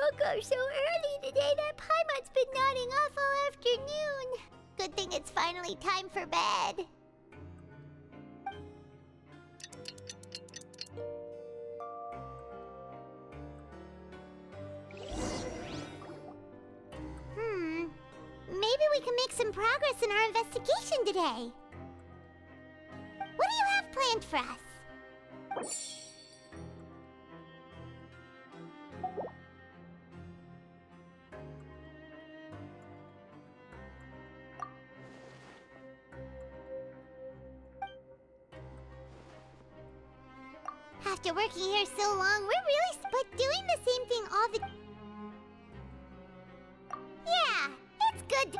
woke up so early today that Paimon's been nodding off all afternoon. Good thing it's finally time for bed. Maybe we can make some progress in our investigation today. What do you have planned for us? After working here so long, we're really but doing the same thing all the... Yeah, it's good.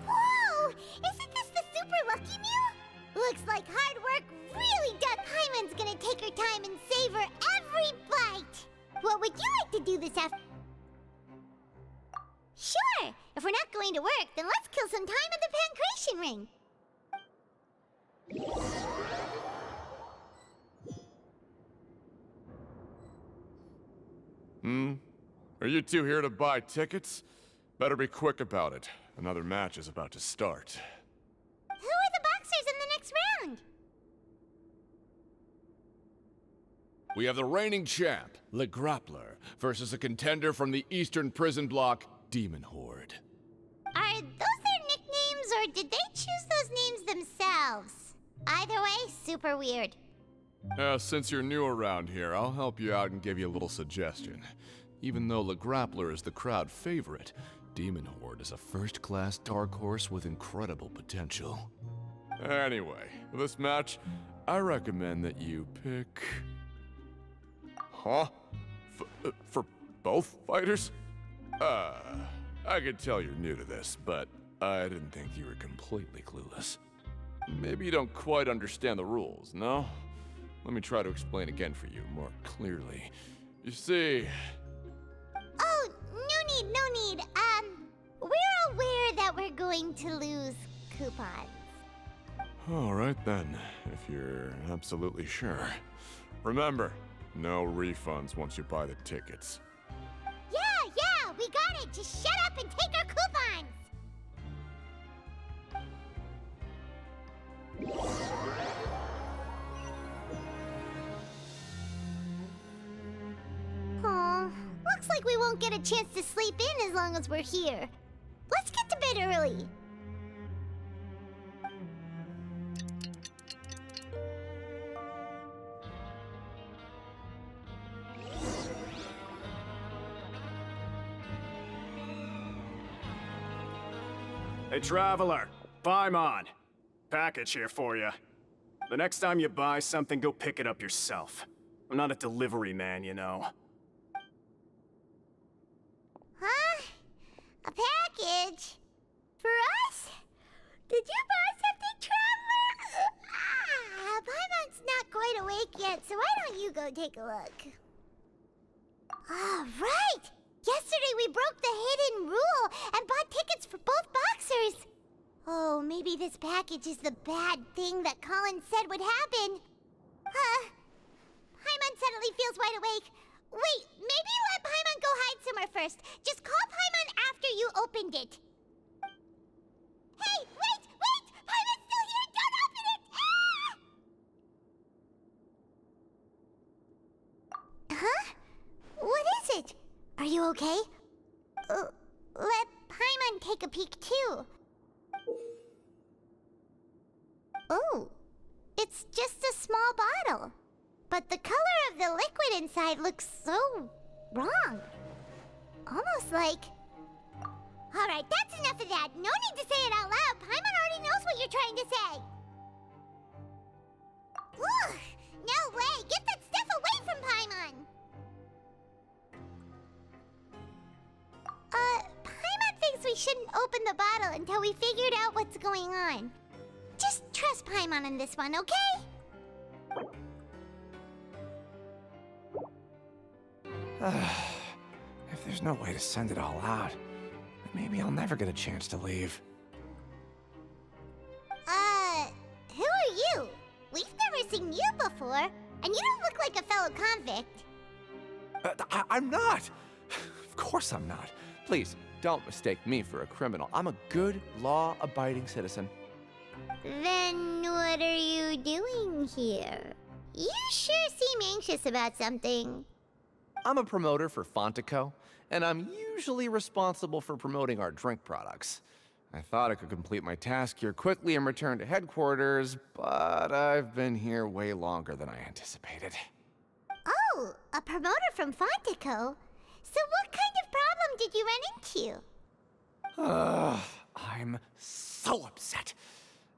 Whoa! Isn't this the super lucky meal? Looks like hard work really done. Paimon's gonna take her time and savor every bite. What would you like to do this afternoon? Sure! If we're not going to work, then let's kill some time at the Pancration Ring. Are you two here to buy tickets? Better be quick about it. Another match is about to start. Who are the boxers in the next round? we have the reigning champ, Le Grappler, versus a contender from the Eastern Prison Block, Demon Horde. Are those their nicknames, or did they choose those names themselves? Either way, super weird. Since you're new around here, I'll help you out and give you a little suggestion. Even though Le Grappler is the crowd favorite, Demon Horde is a first-class dark horse with incredible potential. Anyway, for this match, I recommend that you pick... Huh? For both fighters? I could tell you're new to this, but I didn't think you were completely clueless. Maybe you don't quite understand the rules, no? Let me try to explain again for you more clearly. You see... Oh, no need. We're aware that we're going to lose coupons. All right then, if you're absolutely sure. Remember, no refunds once you buy the tickets. Yeah, we got it. Just shut up and take our coupons. Aw, looks like we won't get a chance to sleep in as long as we're here. Let's get to bed early. Hey, Traveler, Paimon. Package here for you. The next time you buy something, go pick it up yourself. I'm not a delivery man, you know. Huh? A package? For us? Did you buy something, Traveler? Paimon's not quite awake yet, so why don't you go take a look? Ah, right! Yesterday we broke the hidden rule and bought tickets for both boxers. Oh, maybe this package is the bad thing that Colin said would happen. Paimon suddenly feels wide awake. Wait, maybe let Paimon go hide somewhere first. Just call Paimon after you opened it. Hey, wait! Paimon's still here! Don't open it! Ah! Huh? What is it? Are you okay? Let Paimon take a peek too. Oh, it's just a small bottle. But the color of the liquid inside looks so wrong. Almost like... Alright, that's enough of that. No need to say it out loud. Paimon already knows what you're trying to say. Ugh, no way. Get that stuff away from Paimon. Paimon thinks we shouldn't open the bottle until we figured out what's going on. Just trust Paimon on this one, okay? If there's no way to send it all out, then maybe I'll never get a chance to leave. Who are you? We've never seen you before, and you don't look like a fellow convict. I'm not! Of course I'm not. Please, don't mistake me for a criminal. I'm a good, law-abiding citizen. Then what are you doing here? You sure seem anxious about something. I'm a promoter for Fontaine, and I'm usually responsible for promoting our drink products. I thought I could complete my task here quickly and return to headquarters, but I've been here way longer than I anticipated. Oh, a promoter from Fontaine? So what kind of problem did you run into? I'm so upset.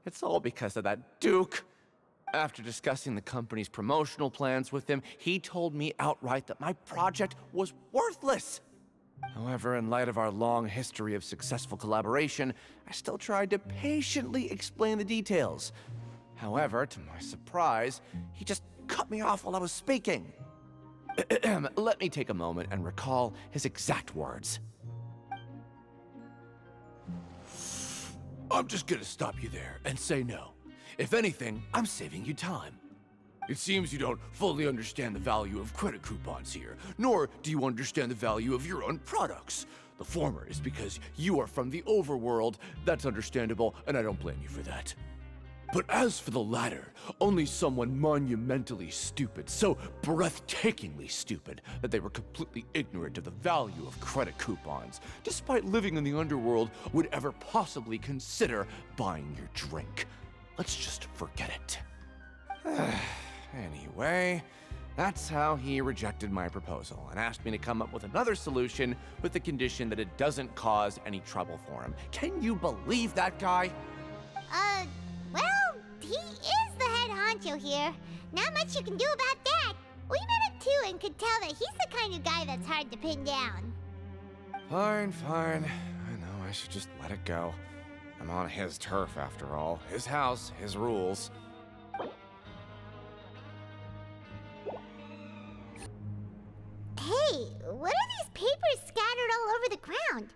It's all because of that Duke. After discussing the company's promotional plans with him, he told me outright that my project was worthless. However, in light of our long history of successful collaboration, I still tried to patiently explain the details. However, to my surprise, he just cut me off while I was speaking. Let me take a moment and recall his exact words. I'm just gonna stop you there and say no. If anything, I'm saving you time. It seems you don't fully understand the value of credit coupons here, nor do you understand the value of your own products. The former is because you are from the overworld. That's understandable, and I don't blame you for that. But as for the latter, only someone monumentally stupid, so breathtakingly stupid that they were completely ignorant of the value of credit coupons, despite living in the underworld, would ever possibly consider buying your drink. Let's just forget it. Anyway, that's how he rejected my proposal and asked me to come up with another solution with the condition that it doesn't cause any trouble for him. Can you believe that guy? Well, he is the head honcho here. Not much you can do about that. We met him too and could tell that he's the kind of guy that's hard to pin down. Fine. I know I should just let it go. I'm on his turf after all. His house, his rules. Hey, what are these papers scattered all over the ground?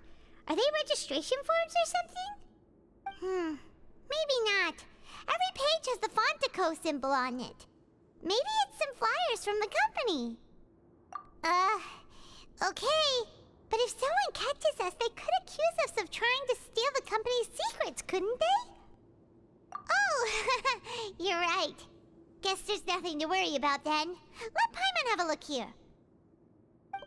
Are they registration forms or something? Maybe not. Every page has the Fontaine symbol on it. Maybe it's some flyers from the company. Okay. But if someone catches us, they could accuse us of trying to steal the company's secrets, couldn't they? Oh, you're right. Guess there's nothing to worry about then. Let Paimon have a look here.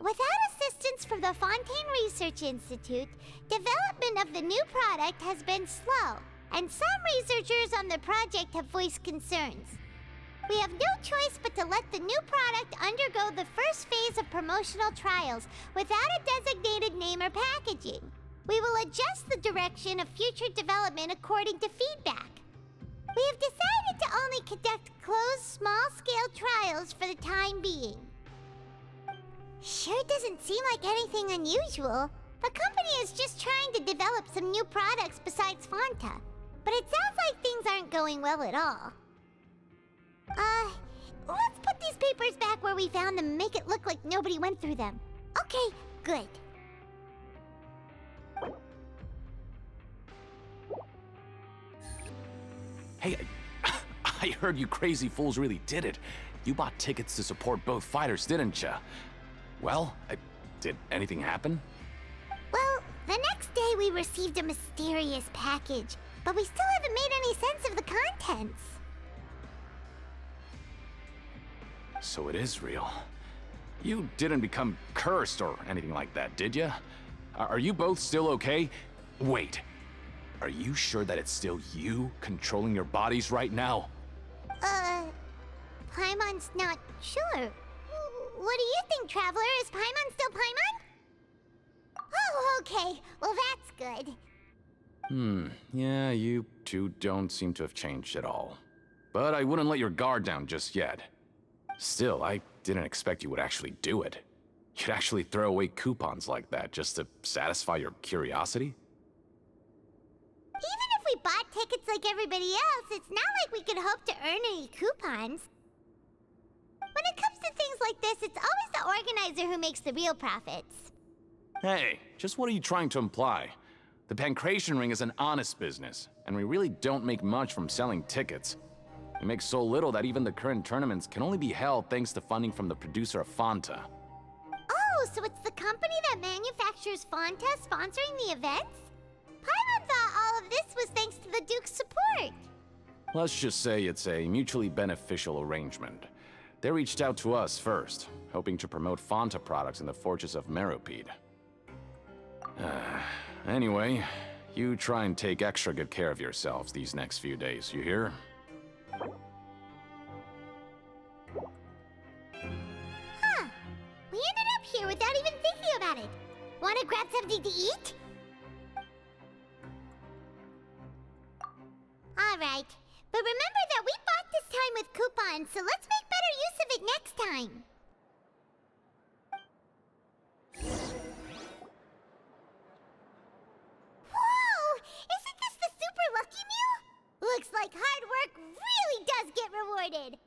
Without assistance from the Fontaine Research Institute, development of the new product has been slow, and some researchers on the project have voiced concerns. We have no choice but to let the new product undergo the first phase of promotional trials without a designated name or packaging. We will adjust the direction of future development according to feedback. We have decided to only conduct closed, small-scale trials for the time being. Sure doesn't seem like anything unusual. The company is just trying to develop some new products besides Fanta. But it sounds like things aren't going well at all. Let's put these papers back where we found them and make it look like nobody went through them. Okay, good. Hey, I heard you crazy fools really did it. You bought tickets to support both fighters, didn't ya? Well, did anything happen? Well, the next day we received a mysterious package, but we still haven't made any sense of the contents. So it is real. You didn't become cursed or anything like that, did ya? Are you both still okay? Wait, are you sure that it's still you controlling your bodies right now? Paimon's not sure. What do you think, Traveler? Is Paimon still Paimon? Oh, okay. Well, that's good. Yeah, you two don't seem to have changed at all. But I wouldn't let your guard down just yet. Still, I didn't expect you would actually do it. You'd actually throw away coupons like that just to satisfy your curiosity? Even if we bought tickets like everybody else, it's not like we could hope to earn any coupons. When it comes to things like this, it's always the organizer who makes the real profits. Hey, just what are you trying to imply? The Pancration Ring is an honest business, and we really don't make much from selling tickets. We make so little that even the current tournaments can only be held thanks to funding from the producer of Fanta. Oh, so it's the company that manufactures Fanta sponsoring the events? Paimon thought all of this was thanks to the Duke's support. Let's just say it's a mutually beneficial arrangement. They reached out to us first, hoping to promote Fanta products in the Fortress of Meropide. Anyway, you try and take extra good care of yourselves these next few days, you hear? Huh. We ended up here without even thinking about it. Want to grab something to eat? Alright. But remember that we bought this time with coupons, so let's make better use of it next time. Whoa! Isn't this the super lucky meal? Looks like hard work really does get rewarded.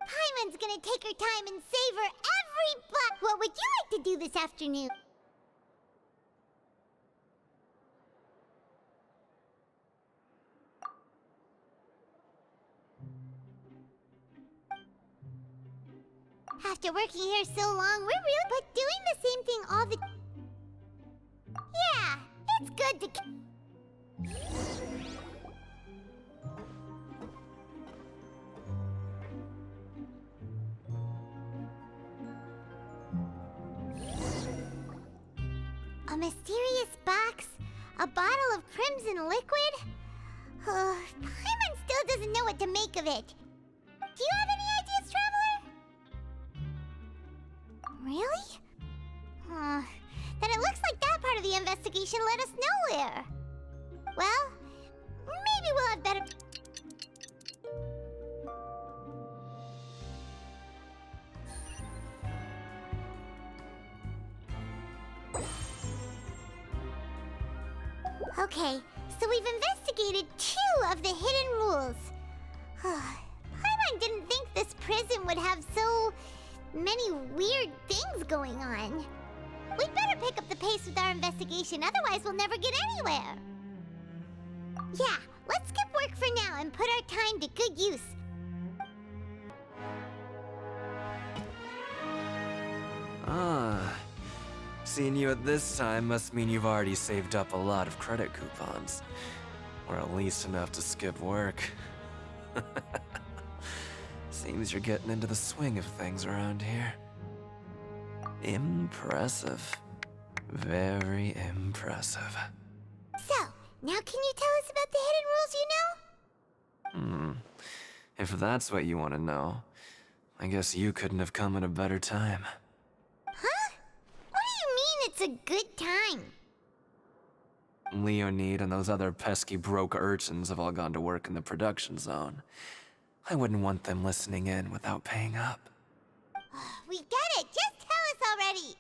Paimon's gonna take her time and savor every bite. What would you like to do this afternoon? After working here so long, we're really but doing the same thing all the... Yeah, it's good to... A mysterious box? A bottle of crimson liquid? Paimon still doesn't know what to make of it. Do you have any ideas, Traveler? Really? Then it looks like that part of the investigation led us nowhere. Well, maybe we'll have better... Okay, so we've investigated 2 of the hidden rules. Paimon didn't think this prison would have so many weird things going on. We'd better pick up the pace with our investigation, otherwise we'll never get anywhere. Yeah, let's skip work for now and put our time to good use. Seeing you at this time must mean you've already saved up a lot of credit coupons. Or at least enough to skip work. Seems you're getting into the swing of things around here. Impressive. Very impressive. So, now can you tell us about the hidden rules you know? If that's what you want to know, I guess you couldn't have come at a better time. Huh? What do you mean it's a good time? Leonid and those other pesky broke urchins have all gone to work in the production zone. I wouldn't want them listening in without paying up. We get it! Just tell us already!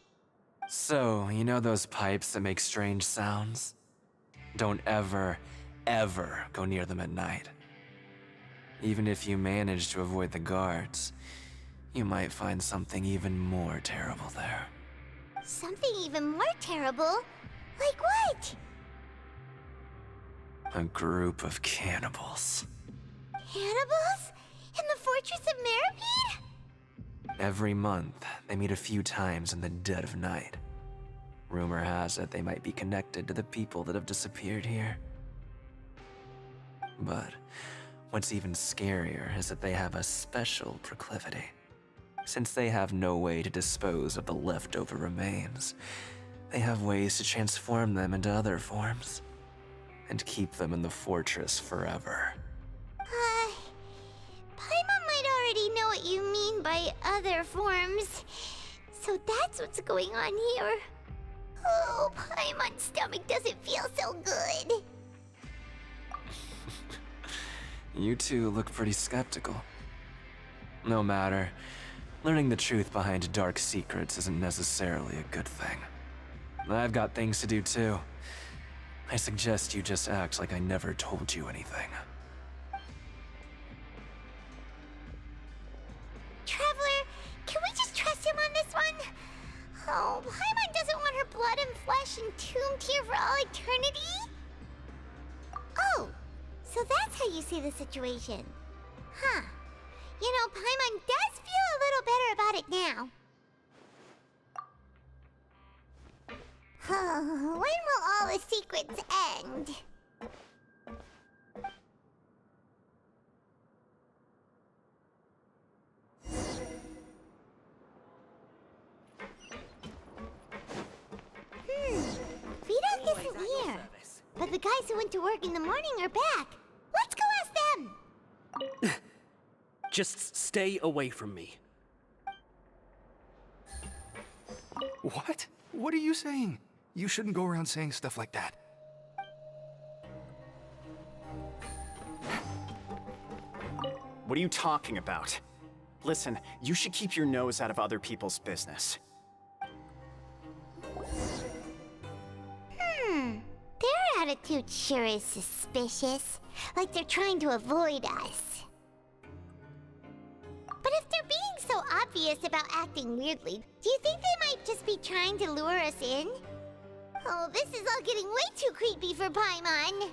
So, you know those pipes that make strange sounds? Don't ever, ever go near them at night. Even if you manage to avoid the guards, you might find something even more terrible there. Something even more terrible? Like what? A group of cannibals. Cannibals? In the Fortress of Meripede? Every month, they meet a few times in the dead of night. Rumor has it they might be connected to the people that have disappeared here. But what's even scarier is that they have a special proclivity. Since they have no way to dispose of the leftover remains, they have ways to transform them into other forms and keep them in the fortress forever. Paimon might already know what you mean by other forms. So that's what's going on here. Oh, Paimon's stomach doesn't feel so good. You two look pretty skeptical. No matter, learning the truth behind dark secrets isn't necessarily a good thing. I've got things to do too. I suggest you just act like I never told you anything. Traveler, can we just trust him on this one? Oh, Paimon doesn't want her blood and flesh entombed here for all eternity? Oh, so that's how you see the situation. Huh. You know, Paimon does feel a little better about it now. When will all the secrets end? Vidok isn't here. But the guys who went to work in the morning are back. Let's go ask them! Just stay away from me. What? What are you saying? You shouldn't go around saying stuff like that. What are you talking about? Listen, you should keep your nose out of other people's business. Their attitude sure is suspicious. Like they're trying to avoid us. But if they're being so obvious about acting weirdly, do you think they might just be trying to lure us in? Oh, this is all getting way too creepy for Paimon.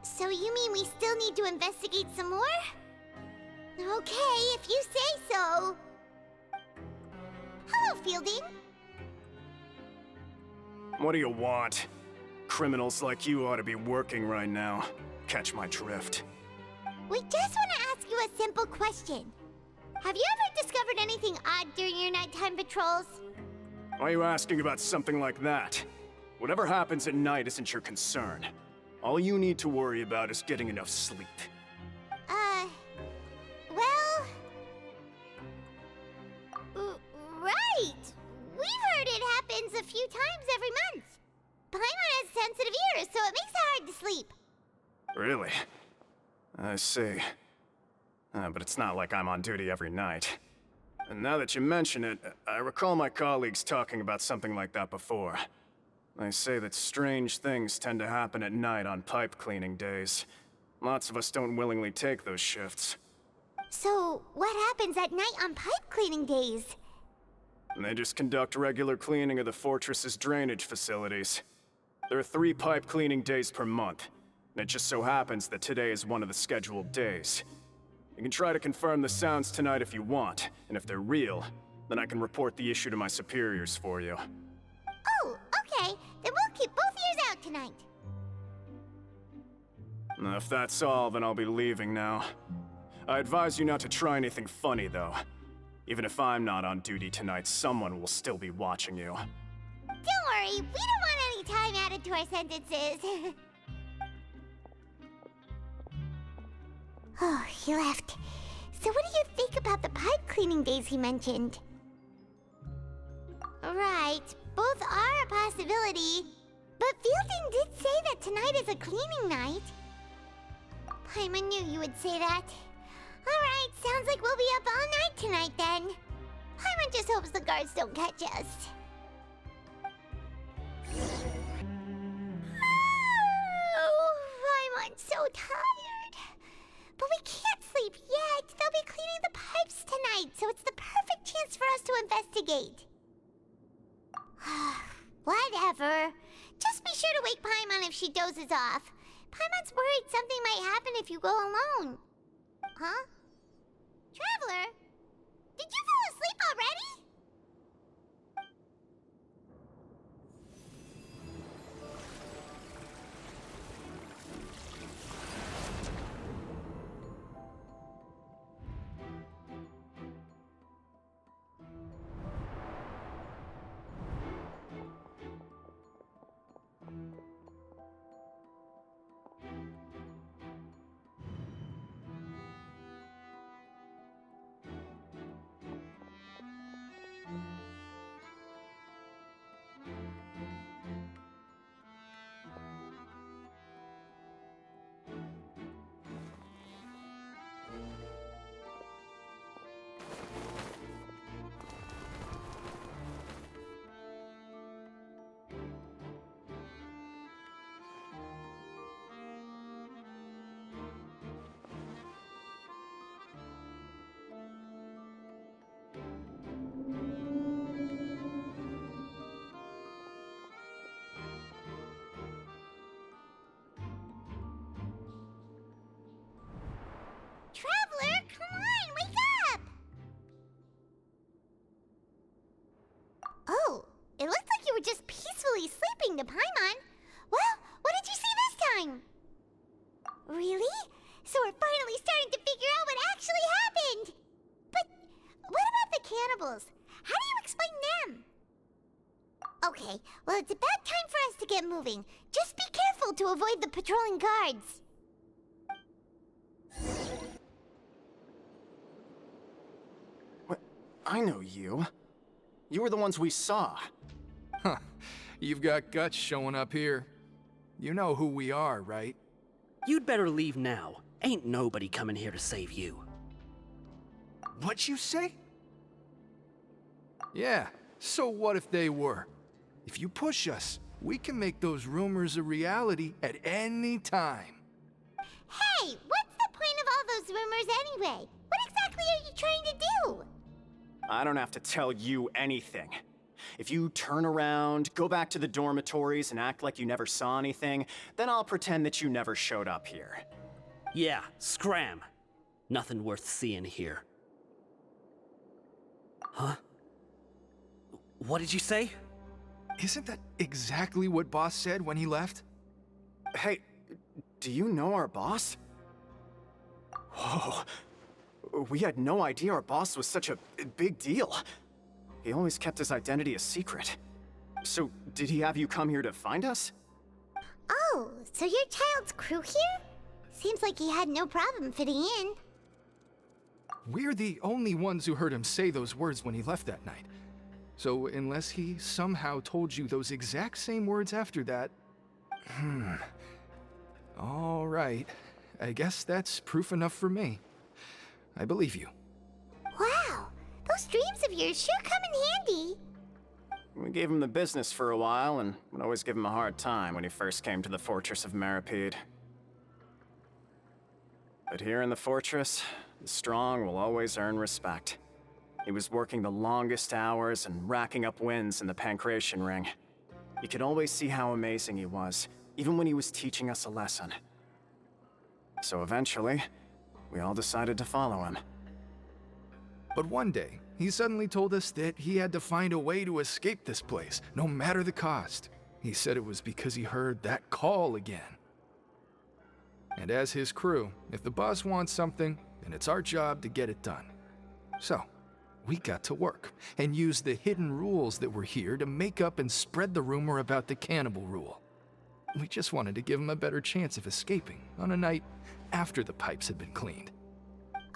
So you mean we still need to investigate some more? Okay, if you say so. Hello, Fielding. What do you want? Criminals like you ought to be working right now. Catch my drift. We just want to ask you a simple question. Have you ever discovered anything odd during your nighttime patrols? Why are you asking about something like that? Whatever happens at night isn't your concern. All you need to worry about is getting enough sleep. Well... right! We've heard it happens a few times every month. Paimon has sensitive ears, so it makes it hard to sleep. Really? I see. But it's not like I'm on duty every night. And now that you mention it, I recall my colleagues talking about something like that before. They say that strange things tend to happen at night on pipe cleaning days. Lots of us don't willingly take those shifts. So, what happens at night on pipe cleaning days? They just conduct regular cleaning of the fortress's drainage facilities. There are 3 pipe cleaning days per month, and it just so happens that today is one of the scheduled days. You can try to confirm the sounds tonight if you want, and if they're real, then I can report the issue to my superiors for you. Oh, okay. Then we'll keep both ears out tonight. If that's all, then I'll be leaving now. I advise you not to try anything funny, though. Even if I'm not on duty tonight, someone will still be watching you. Don't worry, we don't want any time added to our sentences. Oh, he left. So what do you think about the pipe cleaning days he mentioned? Right, both are a possibility. But Fielding did say that tonight is a cleaning night. Paimon knew you would say that. Alright, sounds like we'll be up all night tonight then. Paimon just hopes the guards don't catch us. Oh, Paimon's so tired. But we can't sleep yet. They'll be cleaning the pipes tonight, so it's the perfect chance for us to investigate. Whatever. Just be sure to wake Paimon if she dozes off. Paimon's worried something might happen if you go alone. Huh? Traveler? Did you fall asleep already? Traveler, come on, wake up! Oh, it looked like you were just peacefully sleeping to Paimon. Well, what did you see this time? Really? So we're finally starting to figure out what actually happened! But what about the cannibals? How do you explain them? Okay, well it's about time for us to get moving. Just be careful to avoid the patrolling guards. I know you. You were the ones we saw. Huh. You've got guts showing up here. You know who we are, right? You'd better leave now. Ain't nobody coming here to save you. What'd you say? Yeah, so what if they were? If you push us, we can make those rumors a reality at any time. Hey, what's the point of all those rumors anyway? What exactly are you trying to do? I don't have to tell you anything. If you turn around, go back to the dormitories and act like you never saw anything, then I'll pretend that you never showed up here. Yeah, scram. Nothing worth seeing here. Huh? What did you say? Isn't that exactly what Boss said when he left? Hey, do you know our boss? Whoa. We had no idea our boss was such a big deal. He always kept his identity a secret. So, did he have you come here to find us? Oh, so you're Childe's crew here? Seems like he had no problem fitting in. We're the only ones who heard him say those words when he left that night. So unless he somehow told you those exact same words after that... All right. I guess that's proof enough for me. I believe you. Wow, those dreams of yours sure come in handy. We gave him the business for a while and would always give him a hard time when he first came to the fortress of Maripede. But here in the fortress, the strong will always earn respect. He was working the longest hours and racking up wins in the Pancration Ring. You could always see how amazing he was, even when he was teaching us a lesson. So eventually, we all decided to follow him. But one day, he suddenly told us that he had to find a way to escape this place, no matter the cost. He said it was because he heard that call again. And as his crew, if the boss wants something, then it's our job to get it done. So, we got to work, and used the hidden rules that were here to make up and spread the rumor about the cannibal rule. We just wanted to give him a better chance of escaping on a night after the pipes had been cleaned.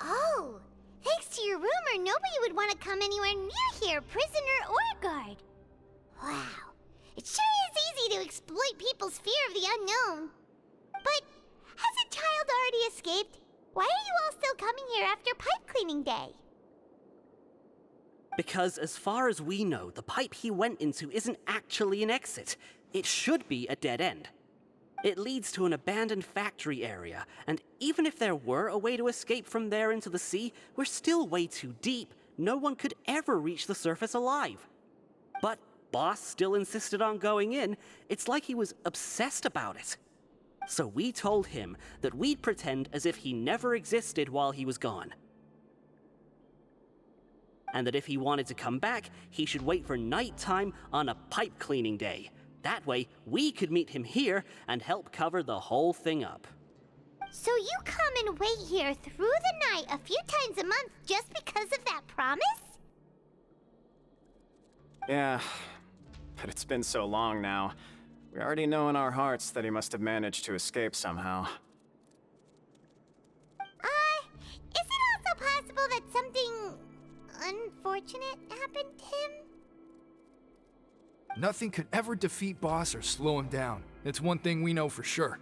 Oh, thanks to your rumor, nobody would want to come anywhere near here, prisoner or guard. Wow, it sure is easy to exploit people's fear of the unknown. But hasn't Childe already escaped? Why are you all still coming here after pipe cleaning day? Because as far as we know, the pipe he went into isn't actually an exit. It should be a dead end. It leads to an abandoned factory area, and even if there were a way to escape from there into the sea, we're still way too deep. No one could ever reach the surface alive. But Boss still insisted on going in. It's like he was obsessed about it. So we told him that we'd pretend as if he never existed while he was gone. And that if he wanted to come back, he should wait for nighttime on a pipe cleaning day. That way, we could meet him here and help cover the whole thing up. So you come and wait here through the night a few times a month just because of that promise? Yeah, but it's been so long now. We already know in our hearts that he must have managed to escape somehow. Is it also possible that something unfortunate happened to him? Nothing could ever defeat Boss or slow him down. It's one thing we know for sure.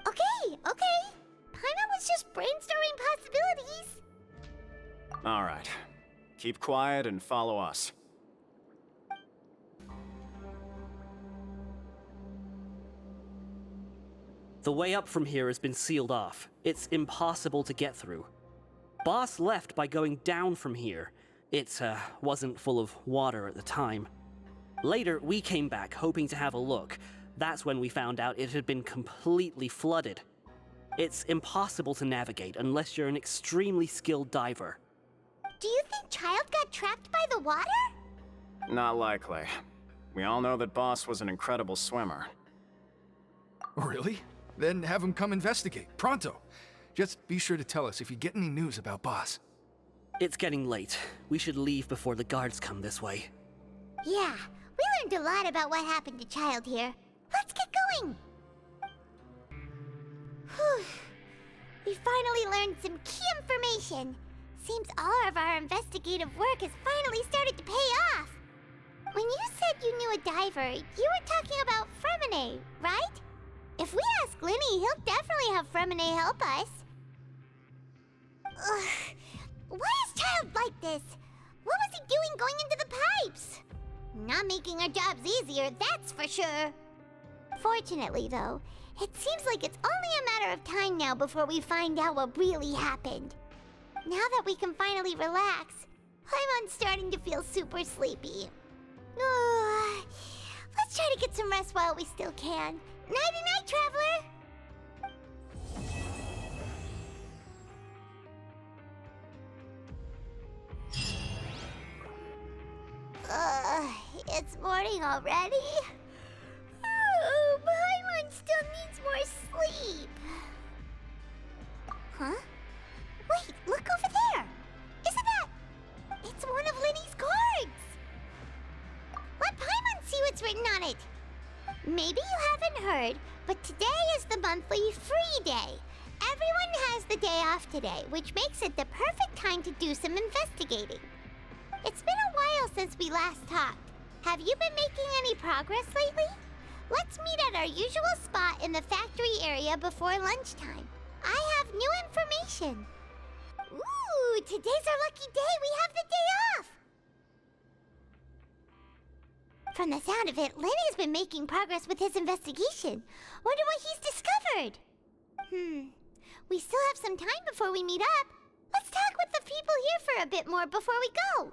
Okay. Paimon was just brainstorming possibilities. All right. Keep quiet and follow us. The way up from here has been sealed off. It's impossible to get through. Boss left by going down from here. It wasn't full of water at the time. Later, we came back hoping to have a look. That's when we found out it had been completely flooded. It's impossible to navigate unless you're an extremely skilled diver. Do you think Childe got trapped by the water? Not likely. We all know that Boss was an incredible swimmer. Really? Then have him come investigate, pronto. Just be sure to tell us if you get any news about Boss. It's getting late. We should leave before the guards come this way. Yeah, we learned a lot about what happened to Childe here. Let's get going! Whew. We finally learned some key information. Seems all of our investigative work has finally started to pay off. When you said you knew a diver, you were talking about Fremine, right? If we ask Linny, he'll definitely have Fremine help us. Ugh. Why is Childe like this? What was he doing going into the pipes? Not making our jobs easier, that's for sure. Fortunately, though, it seems like it's only a matter of time now before we find out what really happened. Now that we can finally relax, I'm starting to feel super sleepy. Let's try to get some rest while we still can. Nighty-night, traveler! It's morning already? Oh, Paimon still needs more sleep. Huh? Wait, look over there! Isn't that... It's one of Linny's guards! see what's written on it. Maybe you haven't heard, but today is the monthly free day. Everyone has the day off today, which makes it the perfect time to do some investigating. It's been a while since we last talked. Have you been making any progress lately? Let's meet at our usual spot in the factory area before lunchtime. I have new information. Ooh, today's our lucky day. We have the day off. From the sound of it, Lenny's been making progress with his investigation. Wonder what he's discovered. We still have some time before we meet up. Let's talk with the people here for a bit more before we go.